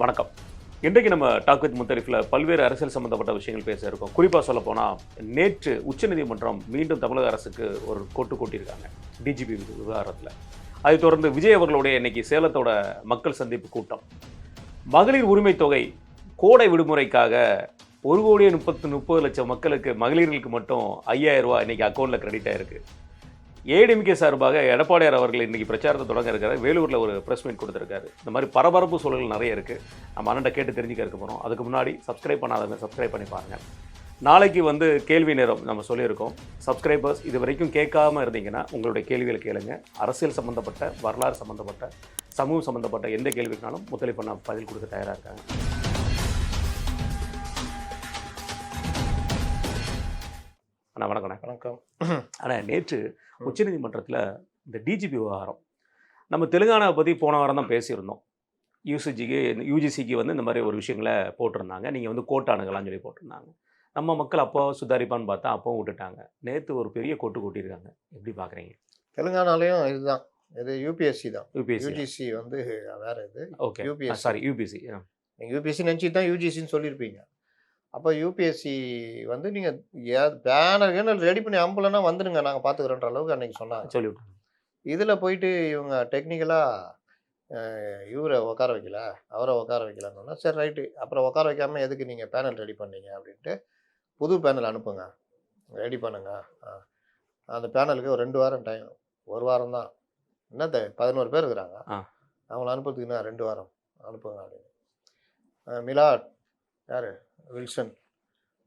வணக்கம். இன்றைக்கு நம்ம டாக் வித் முத்தரிஃபில் பல்வேறு அரசியல் சம்பந்தப்பட்ட விஷயங்கள் பேச இருக்கோம். குறிப்பாக சொல்லப்போனால் நேற்று உச்சநீதிமன்றம் மீண்டும் தமிழக அரசுக்கு ஒரு கோட்டு கொட்டியிருக்காங்க டிஜிபி விவகாரத்தில். அதை தொடர்ந்து விஜய் அவர்களுடைய இன்னைக்கு சேலத்தோட மக்கள் சந்திப்பு கூட்டம். மகளிர் உரிமை தொகை கோடை விடுமுறைக்காக 1,30,30,00,000 மக்களுக்கு மகளிர்களுக்கு மட்டும் 5,000 ரூபாய் இன்னைக்கு அக்கௌண்ட்டில் கிரெடிட் ஆயிருக்கு. ஏடிஎம்கே சார்பாக எடப்பாடியார் அவர்கள் இன்றைக்கி பிரச்சாரத்தை தொடங்க இருக்கிறார். வேலூரில் ஒரு ப்ரெஸ் மீட் கொடுத்துருக்காரு. இந்த மாதிரி பரபரப்பு சூழல்கள் நிறைய இருக்குது. நம்ம அண்ணன்ட்ட கேட்டு தெரிஞ்சுக்க இருக்க போகிறோம். அதுக்கு முன்னாடி சப்ஸ்கிரைப் பண்ணாதவங்க சப்ஸ்கிரைப் பண்ணி பாருங்கள். நாளைக்கு கேள்வி நேரம் நம்ம சொல்லியிருக்கோம். சப்ஸ்கிரைபர்ஸ் இது வரைக்கும் கேட்காமல் இருந்தீங்கன்னா உங்களுடைய கேள்விகளை கேளுங்க. அரசியல் சம்மந்தப்பட்ட, வரலாறு சம்மந்தப்பட்ட, சமூகம் சம்மந்தப்பட்ட எந்த கேள்விக்குனாலும் முத்தலிஃப் பண்ண பதில் கொடுக்க தயாராக இருக்காங்க. அண்ணா வணக்கம். வணக்கம். ஆனால் நேற்று உச்சநீதிமன்றத்தில் இந்த டிஜிபி விவகாரம், நம்ம தெலுங்கானாவை பற்றி போன வாரம் தான் பேசியிருந்தோம். யூஜிசிக்கு இந்த மாதிரி ஒரு விஷயங்களை போட்டிருந்தாங்க. நீங்கள் கோர்ட் அணுகலாம்னு சொல்லி போட்டிருந்தாங்க. நம்ம மக்கள் அப்போ சுதாரிப்பான்னு பார்த்தா அப்பவும் விட்டுட்டாங்க. நேற்று ஒரு பெரிய கோட்டு கூட்டியிருக்காங்க. எப்படி பார்க்குறீங்க? தெலுங்கானாலையும் இதுதான், இது யூபிஎஸ்சி தான். யூபிஎஸ்சி யூஜிசி வேற இது. Okay, UPSC. Sorry UPSC. நீங்கள் யூபிஎஸ்சி நினச்சிட்டு தான் யூஜிசின்னு சொல்லியிருப்பீங்க. அப்போ யூபிஎஸ்சி நீங்கள் பேனர் ரெடி பண்ணி அம்புலன்னா வந்துடுங்க, நாங்கள் பார்த்துக்குறோன்ற அளவுக்கு அன்றைக்கி சொன்னாங்க. சொல்லிவிட்டாங்க. இதில் போயிட்டு இவங்க டெக்னிக்கலாக இவரை உட்கார வைக்கல, அவரை உட்கார வைக்கலன்னா சரி ரைட்டு, அப்புறம் உட்கார வைக்காமல் எதுக்கு நீங்கள் பேனல் ரெடி பண்ணீங்க அப்படின்ட்டு புது பேனல் அனுப்புங்க, ரெடி பண்ணுங்க. அந்த பேனலுக்கு ஒரு 2 வாரம் டைம், 1 வாரம் தான். என்னத்த 11 பேர் இருக்கிறாங்க, அவங்கள அனுப்புறதுக்கு என்ன 2 வாரம் அனுப்புங்க அப்படின்னு. மிலாட் யார், வில்சன்,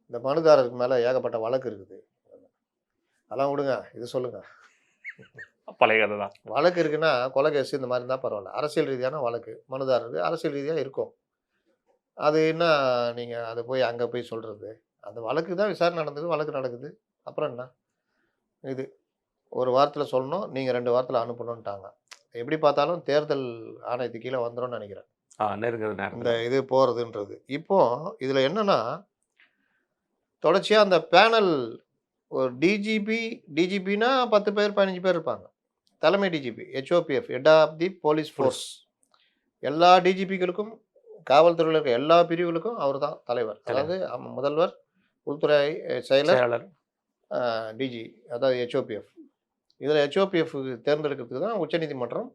இந்த மனுதாரருக்கு மேலே ஏகப்பட்ட வழக்கு இருக்குது, அதெல்லாம் விடுங்க, இது சொல்லுங்கள். பழைய கதை தான். வழக்கு இருக்குன்னா கொலை கேஸ் இந்த மாதிரி இருந்தால் பரவாயில்ல. அரசியல் ரீதியான வழக்கு மனுதாரருக்கு அரசியல் ரீதியாக இருக்கும். அது என்ன நீங்கள் அதை போய் அங்கே போய் சொல்கிறது, அந்த வழக்கு தான் விசாரணை நடந்தது, வழக்கு நடக்குது, அப்புறம் என்ன இது 1 வாரத்தில் சொல்லணும், நீங்கள் 2 வாரத்தில் அனுப்பணுன்ட்டாங்க. எப்படி பார்த்தாலும் தேர்தல் ஆணையத்துக்கு கீழே வந்துடும்னு நினைக்கிறேன் இந்த இது போகிறதுன்றது. இப்போது இதில் என்னென்னா, தொடர்ச்சியாக அந்த பேனல் ஒரு டிஜிபினா 10 பேர் 15 பேர் இருப்பாங்க. தலைமை DGP HOPF, head of the police force. எல்லா டிஜிபிகளுக்கும், காவல்துறையில் இருக்க எல்லா பிரிவுகளுக்கும் அவர் தான் தலைவர். அதாவது முதல்வர், உள்துறை செயலர், டிஜி, அதாவது ஹெச்ஓபிஎஃப். இதில் ஹெச்ஓபிஎஃப் தேர்ந்தெடுக்கிறதுக்கு தான் உச்சநீதிமன்றம்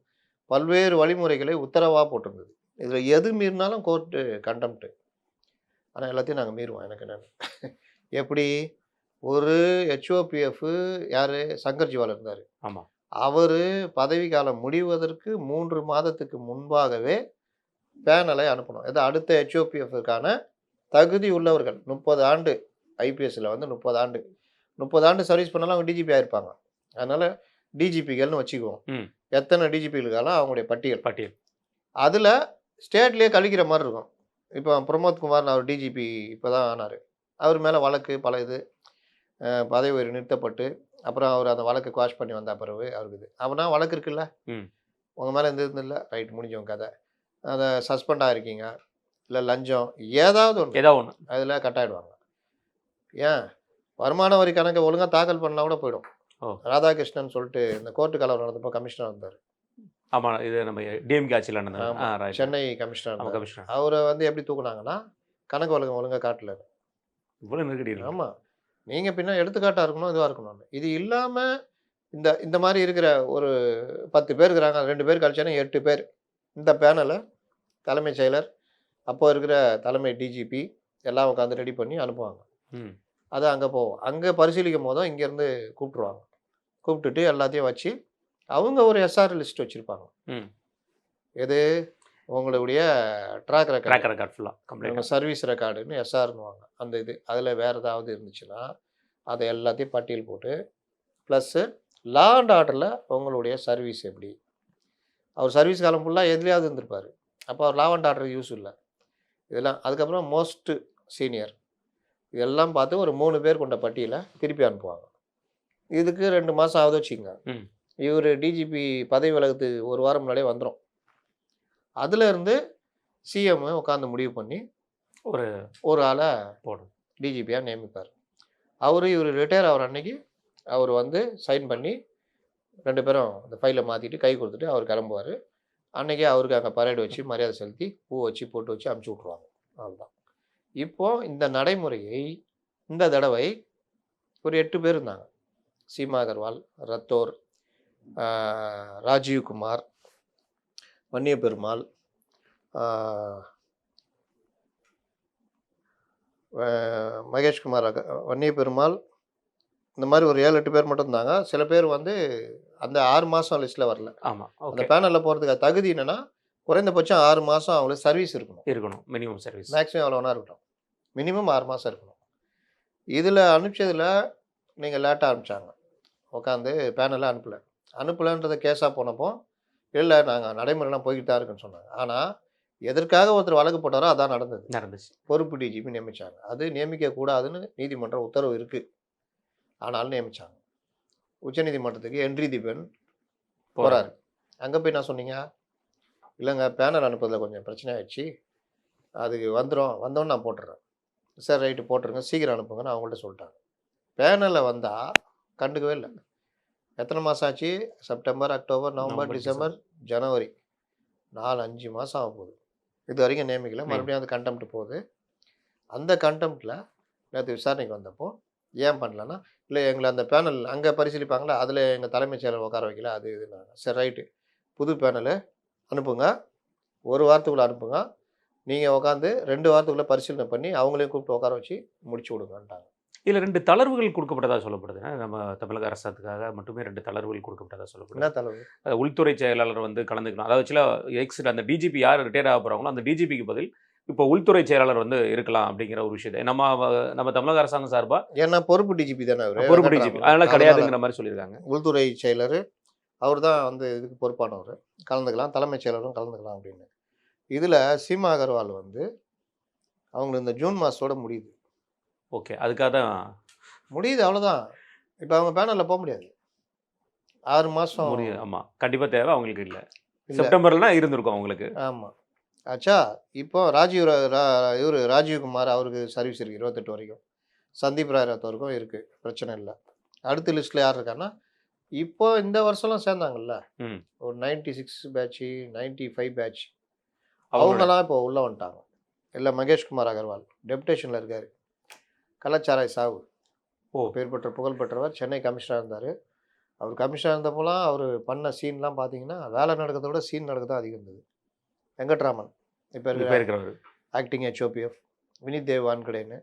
பல்வேறு வழிமுறைகளை உத்தரவாக போட்டிருந்தது. இதில் எது மீறினாலும் கோர்ட்டு கண்டெம்ட்டு. ஆனால் எல்லாத்தையும் நாங்கள் மீறுவோம். எனக்கு என்னென்னு எப்படி ஒரு ஹெச்ஓபிஎஃப் யார், சங்கர்ஜிவால் இருந்தார். ஆமாம். அவர் பதவி காலம் முடிவதற்கு 3 மாதத்துக்கு முன்பாகவே பேனலை அனுப்பணும். இது அடுத்த ஹெச்ஓபிஎஃப்க்கான தகுதி உள்ளவர்கள் 30 ஆண்டு ஐபிஎஸ்சில் 30 ஆண்டு சர்வீஸ் பண்ணாலும் அவங்க டிஜிபி ஆகிருப்பாங்க. அதனால் டிஜிபிகள்னு வச்சுக்குவோம். எத்தனை டிஜிபிகளுக்காலும் அவங்களுடைய பட்டியல் அதில் ஸ்டேட்லேயே கழிக்கிற மாதிரி இருக்கும். இப்போ பிரமோத் குமார் அவர் டிஜிபி இப்போ தான் ஆனார். அவர் மேலே வழக்கு பல இது பதவி உயர்வு நிறுத்தப்பட்டு அப்புறம் அவர் அந்த வழக்கு குவாஷ் பண்ணி வந்த பிறகு அவருக்கு இது அவனா வழக்கு இருக்குல்ல, உங்கள் மேலே இருந்தில்ல, ரைட் முடிஞ்சவங்க கதை. அதை சஸ்பெண்ட் ஆகிருக்கீங்க, இல்லை லஞ்சம் ஏதாவது ஒன்று அதில் கட்டாயிடுவாங்க. ஏன் வருமான வரி கணக்கை ஒழுங்காக தாக்கல் பண்ணால் கூட போயிடும். ராதாகிருஷ்ணன் சொல்லிட்டு இந்த கோர்ட்டு கலவரம் நடந்தப்போ கமிஷனர் வந்தார். ஆமாம், இது நம்ம டிஎம்கே ஆட்சியில் நடந்தது. சென்னை கமிஷனர். அவரை எப்படி தூக்குனாங்கன்னா கணக்கு வழக்கம் ஒழுங்காக காட்டல. இவ்வளோ நெருக்கடி. ஆமாம், நீங்கள் பின்ன எடுத்துக்காட்டாக இருக்கணும், இதுவாக இருக்கணும். இது இல்லாமல் இந்த மாதிரி இருக்கிற ஒரு 10 பேர் இருக்கிறாங்க, 2 பேர் கழிச்சானே 8 பேர். இந்த பேனலை தலைமைச் செயலர், அப்போ இருக்கிற தலைமை டிஜிபி எல்லாம் உட்காந்து ரெடி பண்ணி அனுப்புவாங்க. அது அங்கே போவோம். அங்கே பரிசீலிக்கும் போதும் இங்கேருந்து கூப்பிட்ருவாங்க. கூப்பிட்டுட்டு எல்லாத்தையும் வச்சு அவங்க ஒரு எஸ்ஆர் லிஸ்ட் வச்சுருப்பாங்க. எது உங்களுடைய ட்ராக் ரெக்கார்ட் ஃபுல்லாக சர்வீஸ் ரெக்கார்டுன்னு எஸ்ஆர்னுவாங்க. அந்த இது அதில் வேறு ஏதாவது இருந்துச்சுன்னா அதை எல்லாத்தையும் பட்டியல் போட்டு ப்ளஸ்ஸு லா அண்ட் ஆர்டரில் உங்களுடைய சர்வீஸ் எப்படி, அவர் சர்வீஸ் காலம் ஃபுல்லாக எதுலேயாவது இருந்திருப்பார், அப்போ அவர் லா அண்ட் ஆர்டர் யூஸ் இல்லை இதெல்லாம். அதுக்கப்புறம் மோஸ்ட்டு சீனியர் இதெல்லாம் பார்த்து ஒரு 3 பேர் கொண்ட பட்டியலை திருப்பி அனுப்புவாங்க. இதுக்கு 2 மாதம் ஆகுது வச்சுக்கோங்க. இவர் டிஜிபி பதவி விலகுது 1 வாரம் முன்னாடியே வந்துடும். அதிலேருந்து சிஎம் உட்காந்து முடிவு பண்ணி ஒரு ஆளை போடும் டிஜிபியாக நியமிப்பார். இவர் ரிட்டையர் ஆகிற அன்னைக்கு அவர் சைன் பண்ணி 2 பேரும் அந்த ஃபைலை மாற்றிட்டு கை கொடுத்துட்டு அவர் கிளம்புவார். அன்றைக்கே அவருக்கு அங்கே பரேடு வச்சு மரியாதை செலுத்தி பூ வச்சு போட்டு வச்சு அமுச்சு விட்ருவாங்க. அவ்வளோதான். இப்போ இந்த நடைமுறையை இந்த தடவை ஒரு 8 பேர் இருந்தாங்க. சீமா அகர்வால், ரத்தோர், ராஜீவ்குமார், வன்னிய பெருமாள், மகேஷ்குமார் வன்னிய பெருமாள், இந்த மாதிரி ஒரு 7-8 பேர் மட்டும் இருந்தாங்க. சில பேர் வந்து அந்த 6 மாதம் லிஸ்ட்டில் வரல. ஆமாம். அந்த பேனலில் போகிறதுக்கு தகுதி என்னென்னா குறைந்தபட்சம் 6 மாதம் அவங்களுக்கு சர்வீஸ் இருக்கணும். Minimum service. மேக்ஸிமம் எவ்வளோ வேணா இருக்கட்டும். மினிமம் 6 மாதம் இருக்கணும். இதில் அனுப்பிச்சதில் நீங்கள் லேட்டாக அனுப்பிச்சாங்க. உட்காந்து பேனலில் அனுப்பலைன்றதை கேஸாக போனப்போ இல்லை நாங்கள் நடைமுறைலாம் போய்கிட்டு தான் இருக்குன்னு சொன்னாங்க. ஆனால் எதற்காக ஒருத்தர் வழக்கு போட்டாரோ அதான் நடந்துச்சு. பொறுப்பு டிஜிபி நியமித்தாங்க. அது நியமிக்கக்கூடாதுன்னு நீதிமன்ற உத்தரவு இருக்குது. ஆனாலும் நியமித்தாங்க. உச்சநீதிமன்றத்துக்கு என்ட்ரி தீபன் போகிறாரு. அங்கே போய் நான் சொன்னீங்க இல்லைங்க பேனர் அனுப்புறதுல கொஞ்சம் பிரச்சனை ஆயிடுச்சு, அதுக்கு வந்தோன்னு நான் போட்டுறேன். சரி ரைட்டு போட்டுருங்க, சீக்கிரம் அனுப்புங்கன்னு அவங்கள்ட்ட சொல்லிட்டாங்க. பேனலில் வந்தால் கண்டுக்கவே இல்லை. எத்தனை மாதம் ஆச்சு? செப்டம்பர், அக்டோபர், நவம்பர், டிசம்பர், ஜனவரி, 4-5 மாதம் ஆக போகுது. இது வரைக்கும் நியமிக்கல. மறுபடியும் அது கண்டெம்ட் போகுது. அந்த கண்டெம்ட்டில் நேற்று விசாரணைக்கு வந்தப்போ ஏன் பண்ணலன்னா, இல்லை எங்களை அந்த பேனல் அங்கே பரிசீலிப்பாங்களா, அதில் எங்கள் தலைமைச் செயலர் உட்கார வைக்கல, அது இதுனாங்க. சரி ரைட்டு, புது பேனலு அனுப்புங்க, 1 வாரத்துக்குள்ளே அனுப்புங்க, நீங்கள் உட்காந்து 2 வாரத்துக்குள்ளே பரிசீலனை பண்ணி அவங்களையும் கூப்பிட்டு உட்கார வச்சு முடிச்சு விடுங்கன்ட்டாங்க. இதில் 2 தளர்வுகள் கொடுக்கப்பட்டதா சொல்லப்படுது. நம்ம தமிழக அரசாங்கத்துக்காக மட்டுமே 2 தளர்வுகள் கொடுக்கப்பட்டதா சொல்லப்படுது. என்ன தளர்வு? உள்துறை செயலாளர் வந்து கலந்துக்கணும். அதாவது ஆக்சுவலாக அந்த டிஜிபி யார் ரிட்டையர் ஆக போகிறாங்களோ அந்த டிஜிபிக்கு பதில் இப்போ உள்துறை செயலாளர் வந்து இருக்கலாம் அப்படிங்கிற ஒரு விஷயத்தை நம்ம தமிழக அரசாங்கம் சார்பாக, ஏன்னா பொறுப்பு டிஜிபி தானே அவர், பொறுப்பு டிஜிபி, அதனால கிடையாதுங்கிற மாதிரி சொல்லியிருக்காங்க. உள்துறை செயலர் அவர் தான் வந்து இதுக்கு பொறுப்பானவர், கலந்துக்கலாம், தலைமைச் செயலரும் கலந்துக்கலாம் அப்படின்னு. இதில் சீமா அகர்வால் வந்து அவங்களுக்கு இந்த ஜூன் மாதத்தோட முடியுது. ஓகே, அதுக்காக தான் முடியுது, அவ்வளோதான். இப்போ அவங்க பேனலில் போக முடியாது. 6 மாதம் முடியுது. ஆமாம், கண்டிப்பாக தேவை அவங்களுக்கு. இல்லை செப்டம்பர்லனா இருந்திருக்கும் அவங்களுக்கு. ஆமாம் ஆச்சா. இப்போ இவர் ராஜீவ்குமார் அவருக்கு சர்வீஸ் இருக்குது 28 வரைக்கும். சந்தீப் ராய் ரத்தோருக்கும் இருக்குது, பிரச்சனை இல்லை. அடுத்த லிஸ்ட்டில் யார் இருக்கான்னா, இப்போ இந்த வருஷம்லாம் சேர்ந்தாங்கல்ல, ஒரு 96 பேட்ச், 95 பேட்ச், அவங்கெல்லாம் இப்போ உள்ளே வந்துட்டாங்க. இல்லை மகேஷ்குமார் அகர்வால் டெப்டேஷனில் இருக்கார். கள்ளச்சாராய் சாவு பேர் புகழ்பெற்றவர், சென்னை கமிஷனர் இருந்தார். அவர் கமிஷனர் இருந்தப்போலாம் அவர் பண்ண சீன்லாம் பார்த்தீங்கன்னா வேலை நடக்கிறத விட சீன் நடக்க தான் அதிகம் இருந்தது. வெங்கட்ராமன் இப்போ இருக்கிறவர் ஆக்டிங் HOPF, வினித் தேவ் வான்கடேன்னு,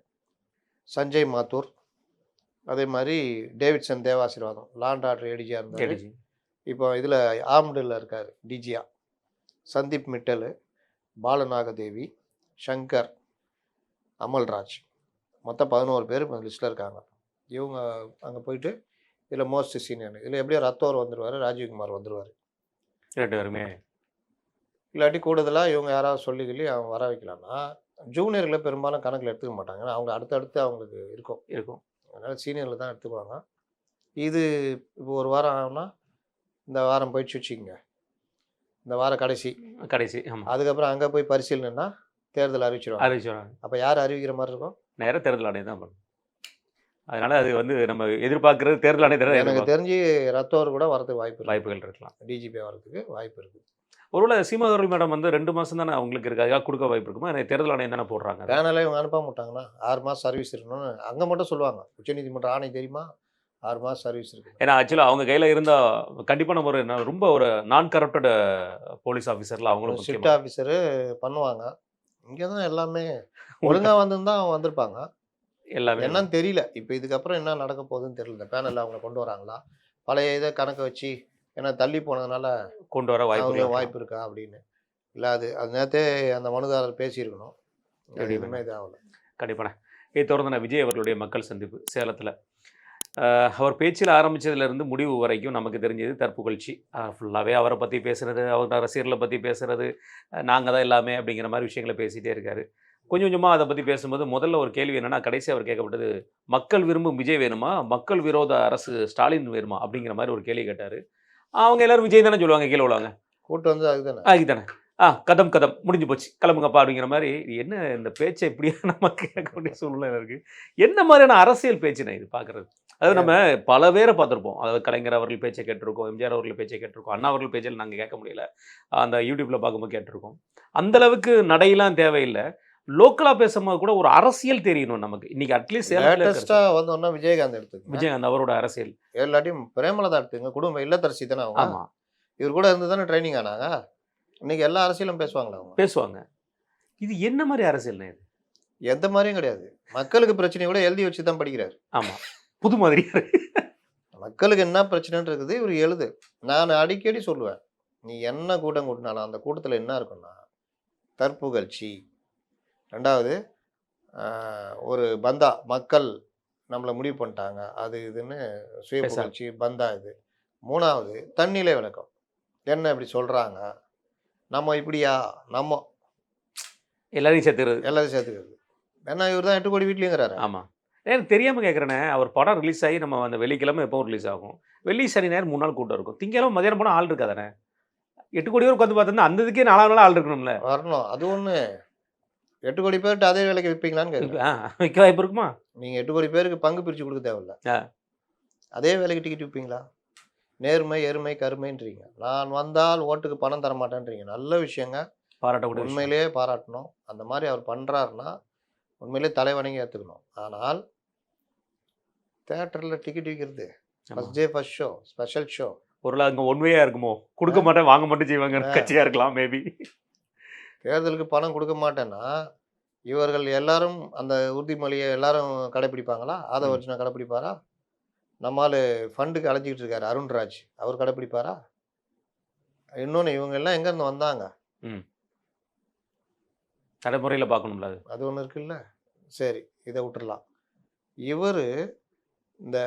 சஞ்சய் மாத்தூர், அதே மாதிரி Davidson Devasirvatham law and order ஏடிஜியாக இருந்தார். இப்போ இதில் ஆம்டில் இருக்கார் டிஜியா. சந்தீப் மிட்டல், பாலநாகதேவி, சங்கர், அமல்ராஜ், மொத்தம் 11 பேர் இப்போ லிஸ்ட்டில் இருக்காங்க. இவங்க அங்கே போயிட்டு இதில் மோஸ்ட் சீனியர், இதில் எப்படியோ ரத்தோர் வந்துடுவார், ராஜீவ்குமார் வந்துடுவார். 2 பேருமே இல்லாட்டி கூடுதலாக இவங்க யாராவது சொல்லி அவங்க வர வைக்கலாம்னா ஜூனியர்களை பெரும்பாலும் கணக்கில் எடுத்துக்க மாட்டாங்க. ஏன்னா அவங்க அடுத்தடுத்து அவங்களுக்கு இருக்கும். அதனால் சீனியரில் தான் எடுத்துக்குவாங்க. இது இப்போ ஒரு வாரம் ஆகும்னா இந்த வாரம் போயிடுச்சு வச்சுக்கோங்க, இந்த வாரம் கடைசி. அதுக்கப்புறம் அங்கே போய் பரிசீலனைன்னா தேர்தல் அறிவிச்சிருவாங்க. அப்போ யார் அறிவிக்கிற மாதிரி இருக்கும்? நேராக தேர்தல் ஆணையம் தான் பண்ணும். அதனால் அது வந்து நம்ம எதிர்பார்க்குறது தேர்தல் ஆணையம். எனக்கு தெரிஞ்சு ரத்தோர் கூட வரதுக்கு வாய்ப்புகள் இருக்கலாம். டிஜிபி வரதுக்கு வாய்ப்பு இருக்குது. ஒருவேளை சீமா அகர்வால் மேடம் வந்து 2 மாதம் தானே அவங்களுக்கு இருக்குது, அதுக்காக கொடுக்க வாய்ப்பு இருக்குமா? எனக்கு தேர்தல் ஆணையம் தானே போடுறாங்க. பேனலே இவங்க அனுப்ப மாட்டாங்கன்னா 6 மாதம் சர்வீஸ் இருக்கணும்னு அங்கே மட்டும் சொல்லுவாங்க. உச்சநீதிமன்ற ஆணை தெரியுமா, 6 மாதம் சர்வீஸ் இருக்குது. ஏன்னா ஆக்சுவலாக அவங்க கையில் இருந்தால் கண்டிப்பாக நம்ம ரொம்ப ஒரு நான் கரப்டட் போலீஸ் ஆஃபீஸரில் அவங்களும் ஸ்ட்ரிக்ட் ஆஃபீஸரு பண்ணுவாங்க. இங்கே தான் எல்லாமே ஒழுங்காக வந்துருந்தா அவங்க வந்திருப்பாங்க. எல்லாமே என்னன்னு தெரியல. இப்போ இதுக்கப்புறம் என்ன நடக்க போகுதுன்னு தெரியல. இந்த பேனலில் அவங்க கொண்டு வராங்களா, பழைய இதை கணக்கை வச்சு ஏன்னா தள்ளி போனதுனால கொண்டு வர வாய்ப்பு இருக்கா அப்படின்னு. இல்லை அது நேரத்தே அந்த மனுதாரர் பேசியிருக்கணும். எதுவுமே இதாகல. கண்டிப்பாக. இதை தொடர்ந்து விஜய் அவர்களுடைய மக்கள் சந்திப்பு சேலத்தில் அவர் பேச்சில் ஆரம்பித்ததுலேருந்து முடிவு வரைக்கும் நமக்கு தெரிஞ்சது தற்புகழ்ச்சி. ஃபுல்லாகவே அவரை பற்றி பேசுகிறது, அவர் ரசிகர்களை பற்றி பேசுகிறது, நாங்கள் தான் எல்லாமே அப்படிங்கிற மாதிரி விஷயங்களை பேசிகிட்டே இருக்கார். கொஞ்சம் கொஞ்சமாக அதை பற்றி பேசும்போது முதல்ல ஒரு கேள்வி என்னென்னா, கடைசி அவர் கேட்கப்பட்டது மக்கள் விரும்பும் விஜய் வேணுமா, மக்கள் விரோத அரசு ஸ்டாலின் வேணுமா அப்படிங்கிற மாதிரி ஒரு கேள்வி கேட்டார். அவங்க எல்லோரும் விஜய் தானே சொல்லுவாங்க, கீழே உள்ளவங்க கூட்டம் வந்து அதுதானே கதம் கதம் முடிஞ்சு போச்சு கிளம்புங்கப்பா அப்படிங்கிற மாதிரி. என்ன இந்த பேச்சை இப்படியா நம்ம கேட்க வேண்டிய சூழ்நிலை இருக்குது? என்ன மாதிரியான அரசியல் பேச்சுண்ணே இது பார்க்குறது? அதாவது நம்ம பல பேரை பார்த்துருப்போம். அதாவது கலைஞர் அவர்கள் பேச்சை கேட்டிருக்கோம், எம்ஜிஆர் அவர்கள் பேச்சை கேட்டிருக்கோம், அண்ணா அவர்கள் பேச்சில் நாங்கள் கேட்க முடியல. அந்த யூடியூப்ல பார்க்கும்போது கேட்டிருக்கோம். அந்த அளவுக்கு நடையெல்லாம் தேவையில்லை. லோக்கலா பேசும்போது கூட ஒரு அரசியல் தெரியணும் நமக்கு. இன்னைக்கு அட்லீஸ்ட் லேட்டஸ்டா வந்தோம்னா விஜயகாந்த் எடுத்துக்கங்க, விஜயகாந்த் அவரோட அரசியல். எல்லாத்தையும் பிரேமலதா எடுத்துங்க, குடும்ப இல்லத்தரசி தானே அவங்க. ஆமா, இவர் கூட இருந்து தானே ட்ரைனிங் ஆனாங்க. இன்னைக்கு எல்லா அரசியலும் பேசுவாங்களா அவங்க? பேசுவாங்க. இது என்ன மாதிரி அரசியல்னே இது? எந்த மாதிரியும் கிடையாது. மக்களுக்கு பிரச்சனையை கூட எழுதி வச்சு தான் படிக்கிறாரு. ஆமா, புது மாதிரி. மக்களுக்கு என்ன பிரச்சனைன்னு இருக்குது இவர் எழுது. நான் அடிக்கடி சொல்லுவேன், நீ என்ன கூட்டம் கூட்டினாலும் அந்த கூட்டத்தில் என்ன இருக்குன்னா தற்புகழ்ச்சி, ரெண்டாவது ஒரு பந்தா, மக்கள் நம்மளை முடிவு பண்ணிட்டாங்க அது இதுன்னு சுய புகழ்ச்சி பந்தா இது. மூணாவது தன்னிலை விளக்கம், என்ன இப்படி சொல்கிறாங்க, நம்ம இப்படியா, நம்ம எல்லாரையும் சேர்த்துறது, எல்லாத்தையும் சேர்த்துக்கிறது. ஏன்னா இவர் தான் 8 கோடி வீட்லேங்கிறாரு. ஆமா. எனக்கு தெரியாமல் கேட்குறேனே, அவர் படம் ரிலீஸ் ஆகி நம்ம அந்த வெள்ளிக்கிழமை எப்போ ரிலீஸ் ஆகும், வெள்ளி சனி நேரம் 3 நாள் கூட்டம் இருக்கும். திங்கக்கிழமை மதியானம் போனால் ஆள் இருக்காதானே? 8 கோடி பேர் உட்காந்து பார்த்தோம்னா அந்த இதுக்கே 4 நாள் ஆள் இருக்கணும்ல. வரணும். அது ஒன்று 8 கோடி பேர்கிட்ட அதே வேலைக்கு விற்பீங்களான்னு கேட்குறேன். விற்க வாய்ப்பு இருக்குமா? நீங்கள் 8 கோடி பேருக்கு பங்கு பிரித்து கொடுக்க தேவையில்ல. அதே வேலைக்கு டிக்கெட் விற்பீங்களா? நேர்மை எருமை கருமைன்றீங்க. நான் வந்தால் ஓட்டுக்கு பணம் தர மாட்டேன்றீங்க. நல்ல விஷயங்க, பாராட்டக்கூடிய உண்மையிலேயே பாராட்டணும். அந்த மாதிரி அவர் பண்ணுறாருன்னா உண்மையிலே தலைவணங்கி ஏற்றுக்கணும். ஆனால் தேட்டரில் டிக்கெட் விற்கிறது, first day first show, special show, ஒரு அங்கே ஒன்வேயாக இருக்குமோ, கொடுக்க மாட்டேன் வாங்க மட்டும் செய்வாங்க கட்சியாக இருக்கலாம் மேபி. தேர்தலுக்கு பணம் கொடுக்க மாட்டேன்னா இவர்கள் எல்லாரும் அந்த உறுதிமொழியை எல்லாரும் கடைப்பிடிப்பாங்களா? அதை வச்சு நான் கடைப்பிடிப்பாரா? நம்மால் ஃபண்டுக்கு அழைச்சிக்கிட்டு இருக்காரு அருண்ராஜ், அவர் கடைப்பிடிப்பாரா? இன்னொன்று இவங்க எல்லாம் எங்கேருந்து வந்தாங்க? நடைமுறையில் பார்க்கணும்ல, அது ஒன்று இருக்குல்ல. சரி, இதை விட்டுடலாம். இவர் இந்த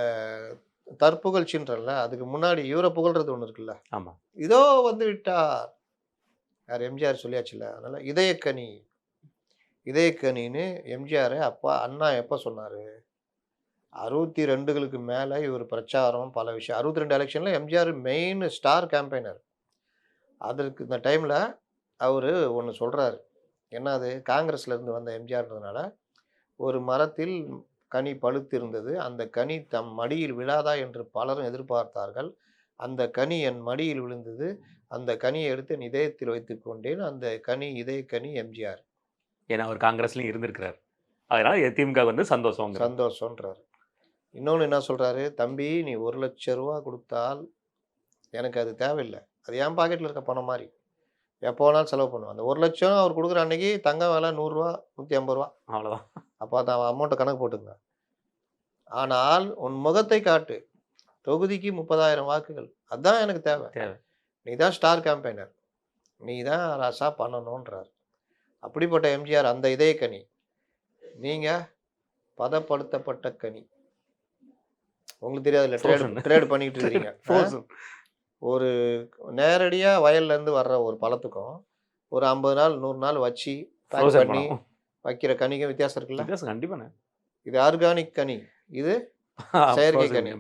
தற்புகழ்ச்சின்றல, அதுக்கு முன்னாடி இவரை புகழ்றது ஒன்று இருக்குல்ல. ஆமாம், இதோ வந்து விட்டார், யார் எம்ஜிஆர் சொல்லியாச்சுல்ல. அதனால் இதயக்கனி, இதயக்கனின்னு எம்ஜிஆர் அப்பா அண்ணா எப்போ சொன்னார்? 62களுக்கு மேலே இவர் பிரச்சாரம் பல விஷயம். 62 எலெக்ஷனில் எம்ஜிஆர் மெயின் ஸ்டார் கேம்பெயினர். அதற்கு இந்த டைமில் அவர் ஒன்று சொல்கிறாரு. என்னது? காங்கிரஸ்லேருந்து வந்த எம்ஜிஆர்ன்றதுனால ஒரு மரத்தில் கனி பழுத்திருந்தது, அந்த கனி தம் மடியில் விழாதா என்று பலரும் எதிர்பார்த்தார்கள். அந்த கனி என் மடியில் விழுந்தது, அந்த கனியை எடுத்து என் இதயத்தில் வைத்து கொண்டேன், அந்த கனி இதயக்கனி எம்ஜிஆர். ஏன்னா அவர் காங்கிரஸ்லையும் இருந்திருக்கிறார், அதனால் திமுக வந்து சந்தோஷன்றார். இன்னொன்று என்ன சொல்கிறாரு? தம்பி நீ 1 லட்ச ரூபா கொடுத்தால் எனக்கு அது தேவையில்லை, அது என் பாக்கெட்டில் இருக்க பணம் மாதிரி, எப்போ வேணாலும் செலவு பண்ணுவேன். அந்த 1 லட்சம் அவர் கொடுக்குற அன்னைக்கு தங்க விலை 100 ரூபா 150 ரூபா, அவ்வளோதான். அப்போ அந்த அமௌண்ட்டை கணக்கு போட்டுங்க. ஆனால் உன் முகத்தை காட்டு, தொகுதிக்கு 30,000 வாக்குகள், அதுதான் எனக்கு தேவை. நீ தான் ஸ்டார் கேம்பெயினர், நீ தான் ராசா பண்ணணுன்றார். அப்படிப்பட்ட எம்ஜிஆர் அந்த இதயக்கனி, நீங்கள் பதப்படுத்தப்பட்ட கனி. உங்களுக்கு தெரியாதுல்ல, ட்ரேட் பண்ணிக்கிட்டு இருக்கீங்க. ஒரு நேரடியாக வயல்லேருந்து வர்ற ஒரு பழத்துக்கும் ஒரு 50 நாள் 100 நாள் வச்சு பேக் பண்ணி வைக்கிற கனிக்கும் வித்தியாசம் இருக்குல்ல. கண்டிப்பாக. இது ஆர்கானிக் கனி, இது செயற்கை கனி,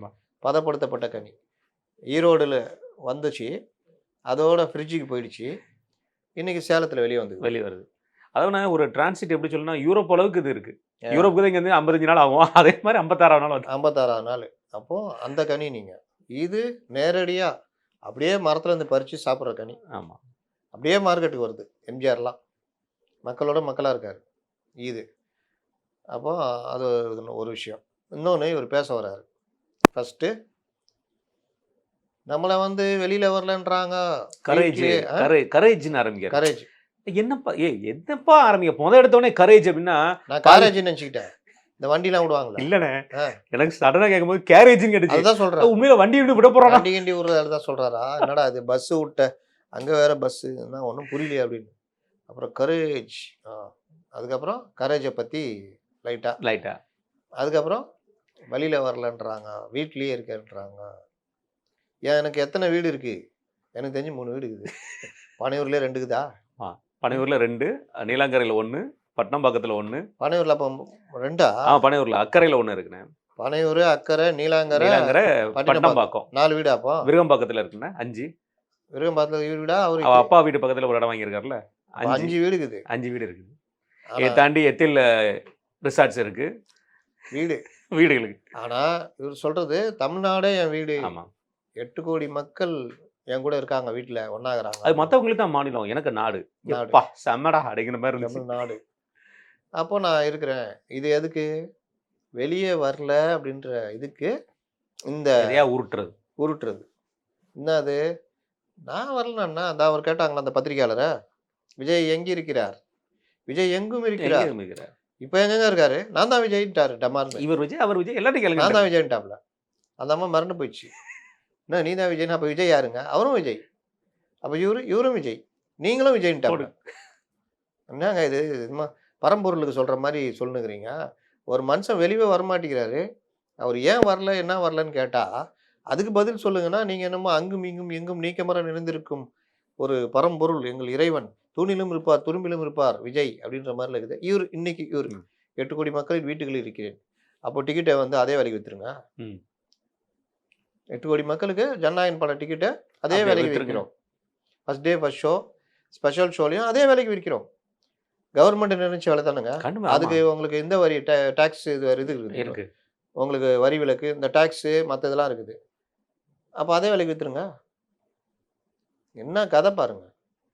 பதப்படுத்தப்பட்ட கனி. ஈரோடில் வந்துச்சு, அதோட ஃப்ரிட்ஜுக்கு போயிடுச்சு, இன்னைக்கு சேலத்தில் வெளியே வருது. அதாவது ஒரு டிரான்சிட் எப்படி சொல்லணும்னா யூரோப் அளவுக்கு இது இருக்குது. யூரோப்புக்கு தான் இங்கே வந்து 55 நாள் ஆகும், அதே மாதிரி 56 நாள் 56 நாள். அப்போது அந்த கனி நீங்கள், இது நேரடியாக அப்படியே மரத்துலேருந்து பறித்து சாப்பிட்ற கனி. ஆமாம், அப்படியே மார்க்கெட்டுக்கு வருது. எம்ஜிஆர்லாம் மக்களோட மக்களாக இருக்கார் இது. அப்போ அது ஒரு விஷயம். இன்னொன்று இவர் பேச வர்றாரு. ஃபஸ்ட்டு நம்மளை வந்து வெளியில் வரலன்றாங்க, கரேஜ்னு ஆரம்பிக்க. கரேஜ் என்னப்பா ஆரம்பிக்க எடுத்தோடனே கரேஜ் அப்படின்னா நான் காரேஜ்னு நினச்சிக்கிட்டேன். இந்த வண்டிலாம் விடுவாங்களா? இல்லைண்ணே, எனக்கு சடனாக கேட்கும்போது கேரேஜ்னு கேட்டுச்சு. அதுதான் சொல்கிறேன். உண்மையில வண்டி விட போகிறான், வண்டி கிண்டி விடுறது தான் சொல்கிறாரா? என்னடா அது பஸ்ஸு விட்ட அங்கே வேறு பஸ்ஸு தான், ஒன்றும் புரியலையே அப்படின்னு. அப்புறம் கரேஜ், அதுக்கப்புறம் கரேஜை பற்றி லைட்டாக அதுக்கப்புறம் வழியில் வரலன்றாங்க, வீட்லேயே இருக்கேன்றாங்க. ஏன் எனக்கு எத்தனை வீடு இருக்குது? எனக்கு தெரிஞ்சு 3 வீடு இருக்குது. பனையூர்லேயே 2 இருக்குதா? பனையூரில் 2, நீலாங்கரையில் 1, பட்டணம்பாக்கத்தில் 1. பனையூரில் அப்போ 2ஆ? பனையூரில் அக்கறையில் 1 இருக்குண்ணே. பனையூர், அக்கறை, நீலாங்கரை, பட்டணம்பாக்கம் 4 வீடா? அப்போ விருகம்பாக்கத்தில் இருக்குண்ணே 5. விருகம்பாக்கத்தில் வீடா? அவர் அப்பா வீட்டு பக்கத்தில் ஒரு இடம் வாங்கியிருக்காருல்ல, 5 வீடு இருக்குது. 5 வீடு இருக்குது. இதை தாண்டி எத்தில் ரிசார்ட்ஸ் இருக்குது. வீடுகளுக்கு. ஆனால் இவர் சொல்கிறது தமிழ்நாடே என் வீடு, ஆமாம். 8 கோடி மக்கள் என் கூட இருக்காங்க, வீட்டில் அது ஒன்றாகிறாங்க, மற்றவங்களுக்கு தான் மாநிலம், எனக்கு நாடு. நாடு, எப்பா செம்மடா அப்படிங்கிற மாதிரி இருந்துச்சு. தமிழ்நாடு. அப்போ நான் இருக்கிறேன். இது எதுக்கு? வெளியே வரல அப்படின்ற இதுக்கு இந்த எதையா உருட்டுறது. உருட்டுறது. என்னது? நான் வரலன்னா, அந்த அவர் கேட்டாங்களா அந்த பத்திரிகையாளரை, விஜய் எங்கே இருக்கிறார்? விஜய் எங்கும் எங்க இருக்கிறார். இருக்கிறார்? இப்போ எங்கங்க இருக்காரு? நான் தான் விஜய்ன்ட்டாரு டமார்னு. இவர் விஜய், அவர் விஜய், எல்லாத்தையும் நான் கேளுங்க. தான் விஜய்ன்ட்டாப்ல. அந்த அம்மா மறந்து போயிடுச்சு. என்ன நீ தான் விஜய்னா அப்போ விஜய் யாருங்க? அவரும் விஜய். அப்போ இவரும் விஜய். நீங்களும் விஜய்ன்ட்டாப்ல. என்னங்க இது? இதுமா பரம்பொருளுக்கு சொல்கிற மாதிரி சொல்லுங்கிறீங்க. ஒரு மனுஷன் வெளியே வரமாட்டேங்கிறாரு. அவர் ஏன் வரல, என்ன வரலன்னு கேட்டால் அதுக்கு பதில் சொல்லுங்கன்னா, நீங்கள் என்னமோ அங்கும் இங்கும் எங்கும் நீக்கமர நிறைந்திருக்கும் ஒரு பரம்பொருள் எங்கள் இறைவன், தூணிலும் இருப்பார் துரும்பிலும் இருப்பார் விஜய் அப்படின்ற மாதிரில இருக்குது. இன்னைக்கு 8 கோடி மக்களின் வீட்டுகளில் இருக்கிறேன். அப்போ டிக்கெட்டை வந்து அதே விலைக்கு விற்றுருங்க. 8 கோடி மக்களுக்கு ஜனநாயகன் பட டிக்கெட்டை அதே அப்படியே விலைக்கு வித்துருங்க. விற்கிறோம். First day first show, special ஷோலையும் அதே விலைக்கு விற்கிறோம். கவர்மெண்ட் நினைச்ச வேலை தானுங்க. கண்டிப்பா. அதுக்கு உங்களுக்கு எந்த வரி டேக்ஸ் இது இருக்குது, இருக்கு. உங்களுக்கு வரி விலக்கு, இந்த டேக்ஸு மற்ற இதெல்லாம் இருக்குது. அப்போ அதே விலைக்கு விற்றுருங்க. என்ன கதை பாருங்க.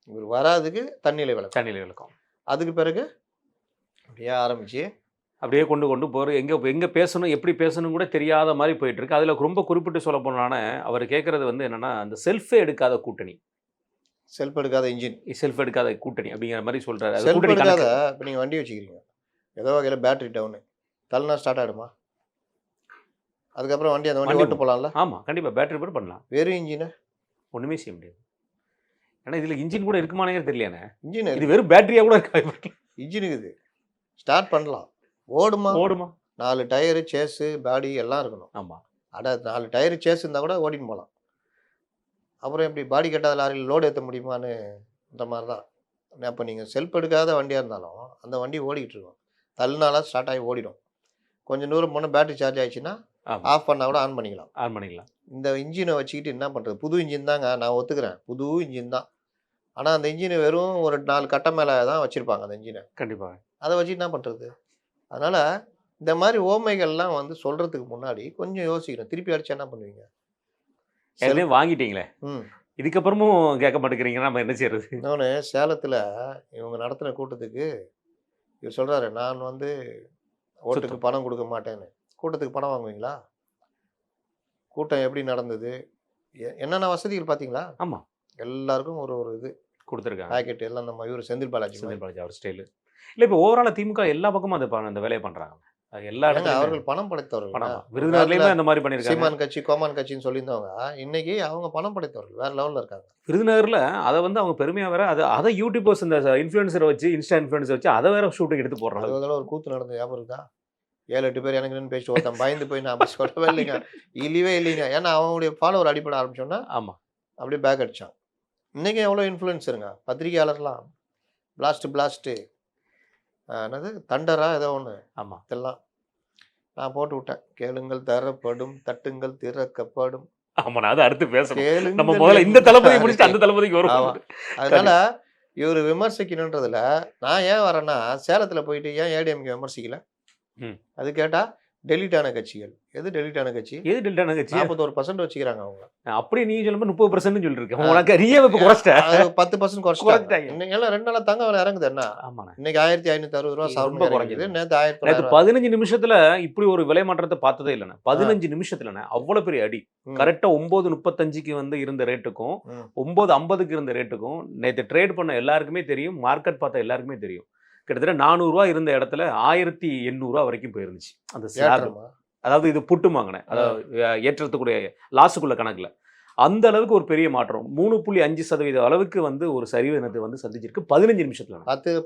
இவர் வராதுக்கு தண்ணியில் விளக்கம், தண்ணியில் விளக்கம். அதுக்கு பிறகு அப்படியே ஆரம்பிச்சு அப்படியே கொண்டு போகிற எங்கே பேசணும், எப்படி பேசணும் கூட தெரியாத மாதிரி போயிட்டு இருக்கு. அதில் ரொம்ப குறிப்பிட்டு சொல்ல போனானே, அவர் கேட்குறது வந்து என்னன்னா, அந்த செல்ஃபே எடுக்காத கூட்டணி, செல்ஃப் எடுக்காத இன்ஜின், செல்ஃப் எடுக்காத கூட்டணி அப்படிங்கிற மாதிரி சொல்றாரு. அது செல்ஃப் கூட்டணி எடுக்காத. கணக்கு. இப்போ நீங்கள் வண்டி வச்சுக்கிறீங்க, ஏதோ வகையில் பேட்டரி டவுனு, தள்ளினா ஸ்டார்ட் ஆகிடுமா? அதுக்கப்புறம் அந்த வண்டி ஓட்டு போகலாம்ல? ஆமாம், கண்டிப்பாக பேட்டரி போட்டு பண்ணலாம். வெறும் இன்ஜினை ஒன்றுமே செய்ய முடியாது. ஏன்னா இதில் இன்ஜின் கூட இருக்குமானே தெரியலையானே. இன்ஜின் இது வெறும் பேட்டரியாக கூட இருக்கா? இன்ஜின் இருக்குது, ஸ்டார்ட் பண்ணலாம். ஓடுமா? 4 டயரு, சேஸு, பாடி எல்லாம் இருக்கணும். ஆமாம். 4 டயரு சேஸ் இருந்தால் கூட ஓடின்னு போகலாம். அப்புறம் எப்படி பாடி கட்டாத லாரியில் லோடு ஏற்ற முடியுமான்னு இந்த மாதிரி தான். அப்போ நீங்கள் செல்ஃப் எடுக்காத வண்டியாக இருந்தாலும் அந்த வண்டி ஓடிக்கிட்டு இருக்கும். தள்ளினாலாம் ஸ்டார்ட் ஆகி ஓடிடும். கொஞ்சம் தூரம் போனால் பேட்டரி சார்ஜ் ஆகிடுச்சுன்னா ஆஃப் பண்ணால் கூட ஆன் பண்ணிக்கலாம். இந்த இன்ஜினை வச்சுக்கிட்டு என்ன பண்ணுறது? புது இன்ஜின் தாங்க, நான் ஒத்துக்கிறேன், புது இன்ஜின் தான். ஆனால் அந்த இன்ஜினை வெறும் ஒரு 4 கட்டை மேலே தான் வச்சுருப்பாங்க அந்த இன்ஜினை. கண்டிப்பாக. அதை வச்சு என்ன பண்ணுறது? அதனால் இந்த மாதிரி ஓமைகள்லாம் வந்து சொல்கிறதுக்கு முன்னாடி கொஞ்சம் யோசிக்கணும். திருப்பி அடிச்சா என்ன பண்ணுவீங்க? எல்லாம் வாங்கிட்டீங்களே, இதுக்கப்புறமும் கேட்க மாட்டேங்கிறீங்க, நம்ம என்ன செய்யறது? இன்னொன்று, சேலத்தில் இவங்க நடத்தின கூட்டத்துக்கு இவர் சொல்கிறாரு, நான் வந்து ஓட்டுக்கு பணம் கொடுக்க மாட்டேன்னு. கூட்டத்துக்கு பணம் வாங்குவீங்களா? கூட்டம் எப்படி நடந்தது, என்னென்ன வசதிகள் பார்த்தீங்களா? ஆமாம், எல்லாருக்கும் ஒரு இது கொடுத்துருக்காங்க. பேக்கெட் எல்லாம் நம்ம இவர் செந்தில் பாலாஜி அவர் ஸ்டைலு. இல்லை, இப்போ ஓவராலாக திமுக எல்லா பக்கமும் அந்த வேலையை பண்ணுறாங்க. எல்லா இடத்துலையும் அவர்கள் பணம் படைத்தவர்கள். விருதுநகர்லையுமே அந்த மாதிரி பண்ணியிருக்காங்க. சீமான் கட்சி, கோமான் கட்சின்னு சொல்லியிருந்தவங்க இன்னைக்கு அவங்க பணம் படைத்தவர்கள் வேற லெவலில் இருக்காங்க. விருதுநகரில் அதை வந்து அவங்க பெருமையாக வேற அதை யூடியூபர்ஸ் இந்த இன்ஃப்ளூயன்சரை வச்சு, இன்ஸ்டா இன்ஃப்ளூயன்ஸை வச்சு அதை வேற ஷூட்டிங் எடுத்து போடுறாங்க. அதனால ஒரு கூத்து நடந்தது ஞாபகம் இருக்கா? 7-8 பேர் எனக்கு பேசி ஒருத்தன் பயந்து போய் நான் அப்படி சொல்லவே இல்லைங்க, இல்லைங்க. ஏன்னா அவங்களுடைய ஃபாலோவர் அடிப்பட ஆரம்பிச்சோன்னா ஆமாம், அப்படியே பேக் அடித்தான். இன்றைக்கி எவ்வளோ இன்ஃப்ளூயன்ஸருங்க, பத்திரிகையாளர்லாம் பிளாஸ்ட்டு என்னது தண்டரா ஏதோ ஒன்று. ஆமாம், இதெல்லாம் நான் போட்டு விட்டேன். கேளுங்கள் தரப்படும், தட்டுங்கள் திறக்கப்படும். ஆமாம், நான் அதை அடுத்து பேசணும். கேளுங்கள். நம்ம முதல்ல இந்த தளபதியை முடிச்சுட்டு அந்த தளபதிக்கு வரும். அதனால இவர் விமர்சிக்கணுன்றதுல நான் ஏன் வரேன்னா, சேலத்தில் போயிட்டு ஏன் ஏடிஎம்கே விமர்சிக்கல? அது கேட்டா டெலிட் ஆன கட்சிகள். எது டெலிட் ஆன கட்சி? 41% வச்சுக்கிறாங்க அவங்க. அப்படி நீ சொல்லும்போது 30% சொல்லிருக்கேன். உனக்கு நீயே இப்ப குறைச்சிட்டேன். 10% குறைச்சிட்டாங்க. எல்லாம் 2 நாளா தங்க விலை இறங்குது. என்ன இன்னைக்கு 1560 ரூபா சாப்பிட்டு குறைக்குது. நேற்று 15 நிமிஷத்துல இப்படி ஒரு விலை மாற்றத்தை பார்த்ததே இல்லைண்ணே. 15 நிமிஷத்துலண்ணே அவ்வளவு பெரிய அடி. கரெக்டா 9:35க்கு வந்து இருந்த ரேட்டுக்கும் 9:50க்கு இருந்த ரேட்டுக்கும் நேற்று ட்ரேட் பண்ண எல்லாருக்குமே தெரியும், மார்க்கெட் பார்த்த எல்லாருக்குமே தெரியும். கிட்டத்தட்ட 400 ரூபா இருந்த இடத்துல 1800 ரூபா வரைக்கும் போயிருந்துச்சு அந்த ஸ்லாப். அதாவது இது புட்டு வாங்கினேன், அதாவது ஏற்றத்துக்குடைய லாஸுக்குள்ள கணக்குல அந்த அளவுக்கு ஒரு பெரிய மாற்றம். 3.5% அளவுக்கு வந்து ஒரு சரிவு இனத்தை வந்து சந்திச்சிருக்கு 15 நிமிஷத்துல.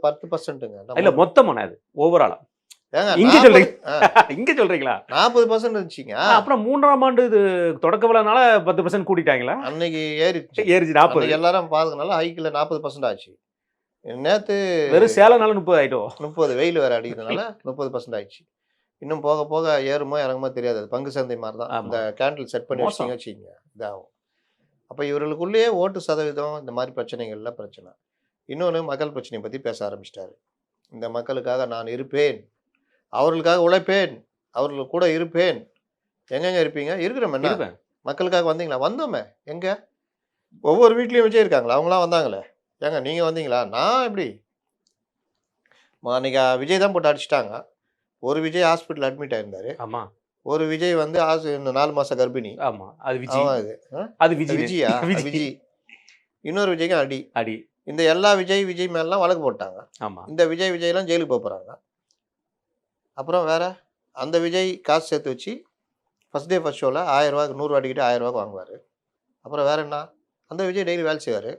10% இல்ல மொத்தமான அது ஓவராலா இங்க சொல்றீங்களா? 40% இருந்துச்சுங்க. அப்புறம் 3ஆம் ஆண்டு இது தொடக்க விழானால 10% கூட்டிட்டாங்களா? அன்னைக்கு ஏறிச்சு 40. எல்லாரும் பாதுனால ஹைக்கில் 40% ஆச்சு. நேற்று வெறும் சேலனால 30 ஆயிட்டோம். 30 வெயில் வேற அடிக்கிறதுனால 30% ஆயிடுச்சு. இன்னும் போக போக ஏறுமோ இறங்குமோ தெரியாது. அது பங்கு சந்தை மாதிரி தான். இந்த கேண்டில் செட் பண்ணி வச்சிங்க இதாகும். அப்போ இவர்களுக்குள்ளேயே ஓட்டு சதவீதம் இந்த மாதிரி பிரச்சனைகள்லாம் பிரச்சனை. இன்னொன்று, மக்கள் பிரச்சனையை பற்றி பேச ஆரம்பிச்சிட்டாரு. இந்த மக்களுக்காக நான் இருப்பேன், அவர்களுக்காக உழைப்பேன் அவர்கள் கூட இருப்பேன். எங்கெங்க இருப்பீங்க? இருக்கிறோம். என்ன இருப்பேன். மக்களுக்காக வந்தீங்களா? வந்தோமே. எங்க? ஒவ்வொரு வீட்லயும் விஜய் இருக்காங்களா? அவங்களாம் வந்தாங்களே. ஏங்க நீங்க வந்தீங்களா? நான் எப்படி? அன்னைக்கு விஜய் தான் போட்டு அடிச்சுட்டாங்க. ஒரு விஜய் ஹாஸ்பிட்டல் அட்மிட் ஆயிருந்தாரு. ஆமா, ஒரு விஜய் வந்து இந்த 4 மாச கர்ப்பிணி. ஆமா. அது விஜய். அவன் இது. அது விஜய். விஜயா? விஜய். விஜய். இன்னொரு விஜய்க்கும் அடி. அடி. இந்த எல்லா விஜய் மேலலாம் வழக்கு போட்டாங்க. ஆமா. இந்த விஜய்லாம் ஜெயிலுக்கு போறாங்க. அப்புறம் வேற அந்த விஜய் காசு சேர்த்து வச்சு ஃபர்ஸ்ட் டே ஃபர்ஸ்ட் ஷோல ரூ. 1000 100 டிக்கெட் ரூ. 1000 வாங்குவாரு. அப்புறம் வேற என்ன? அந்த விஜய் டெய்லி வேலை செய்வாரு.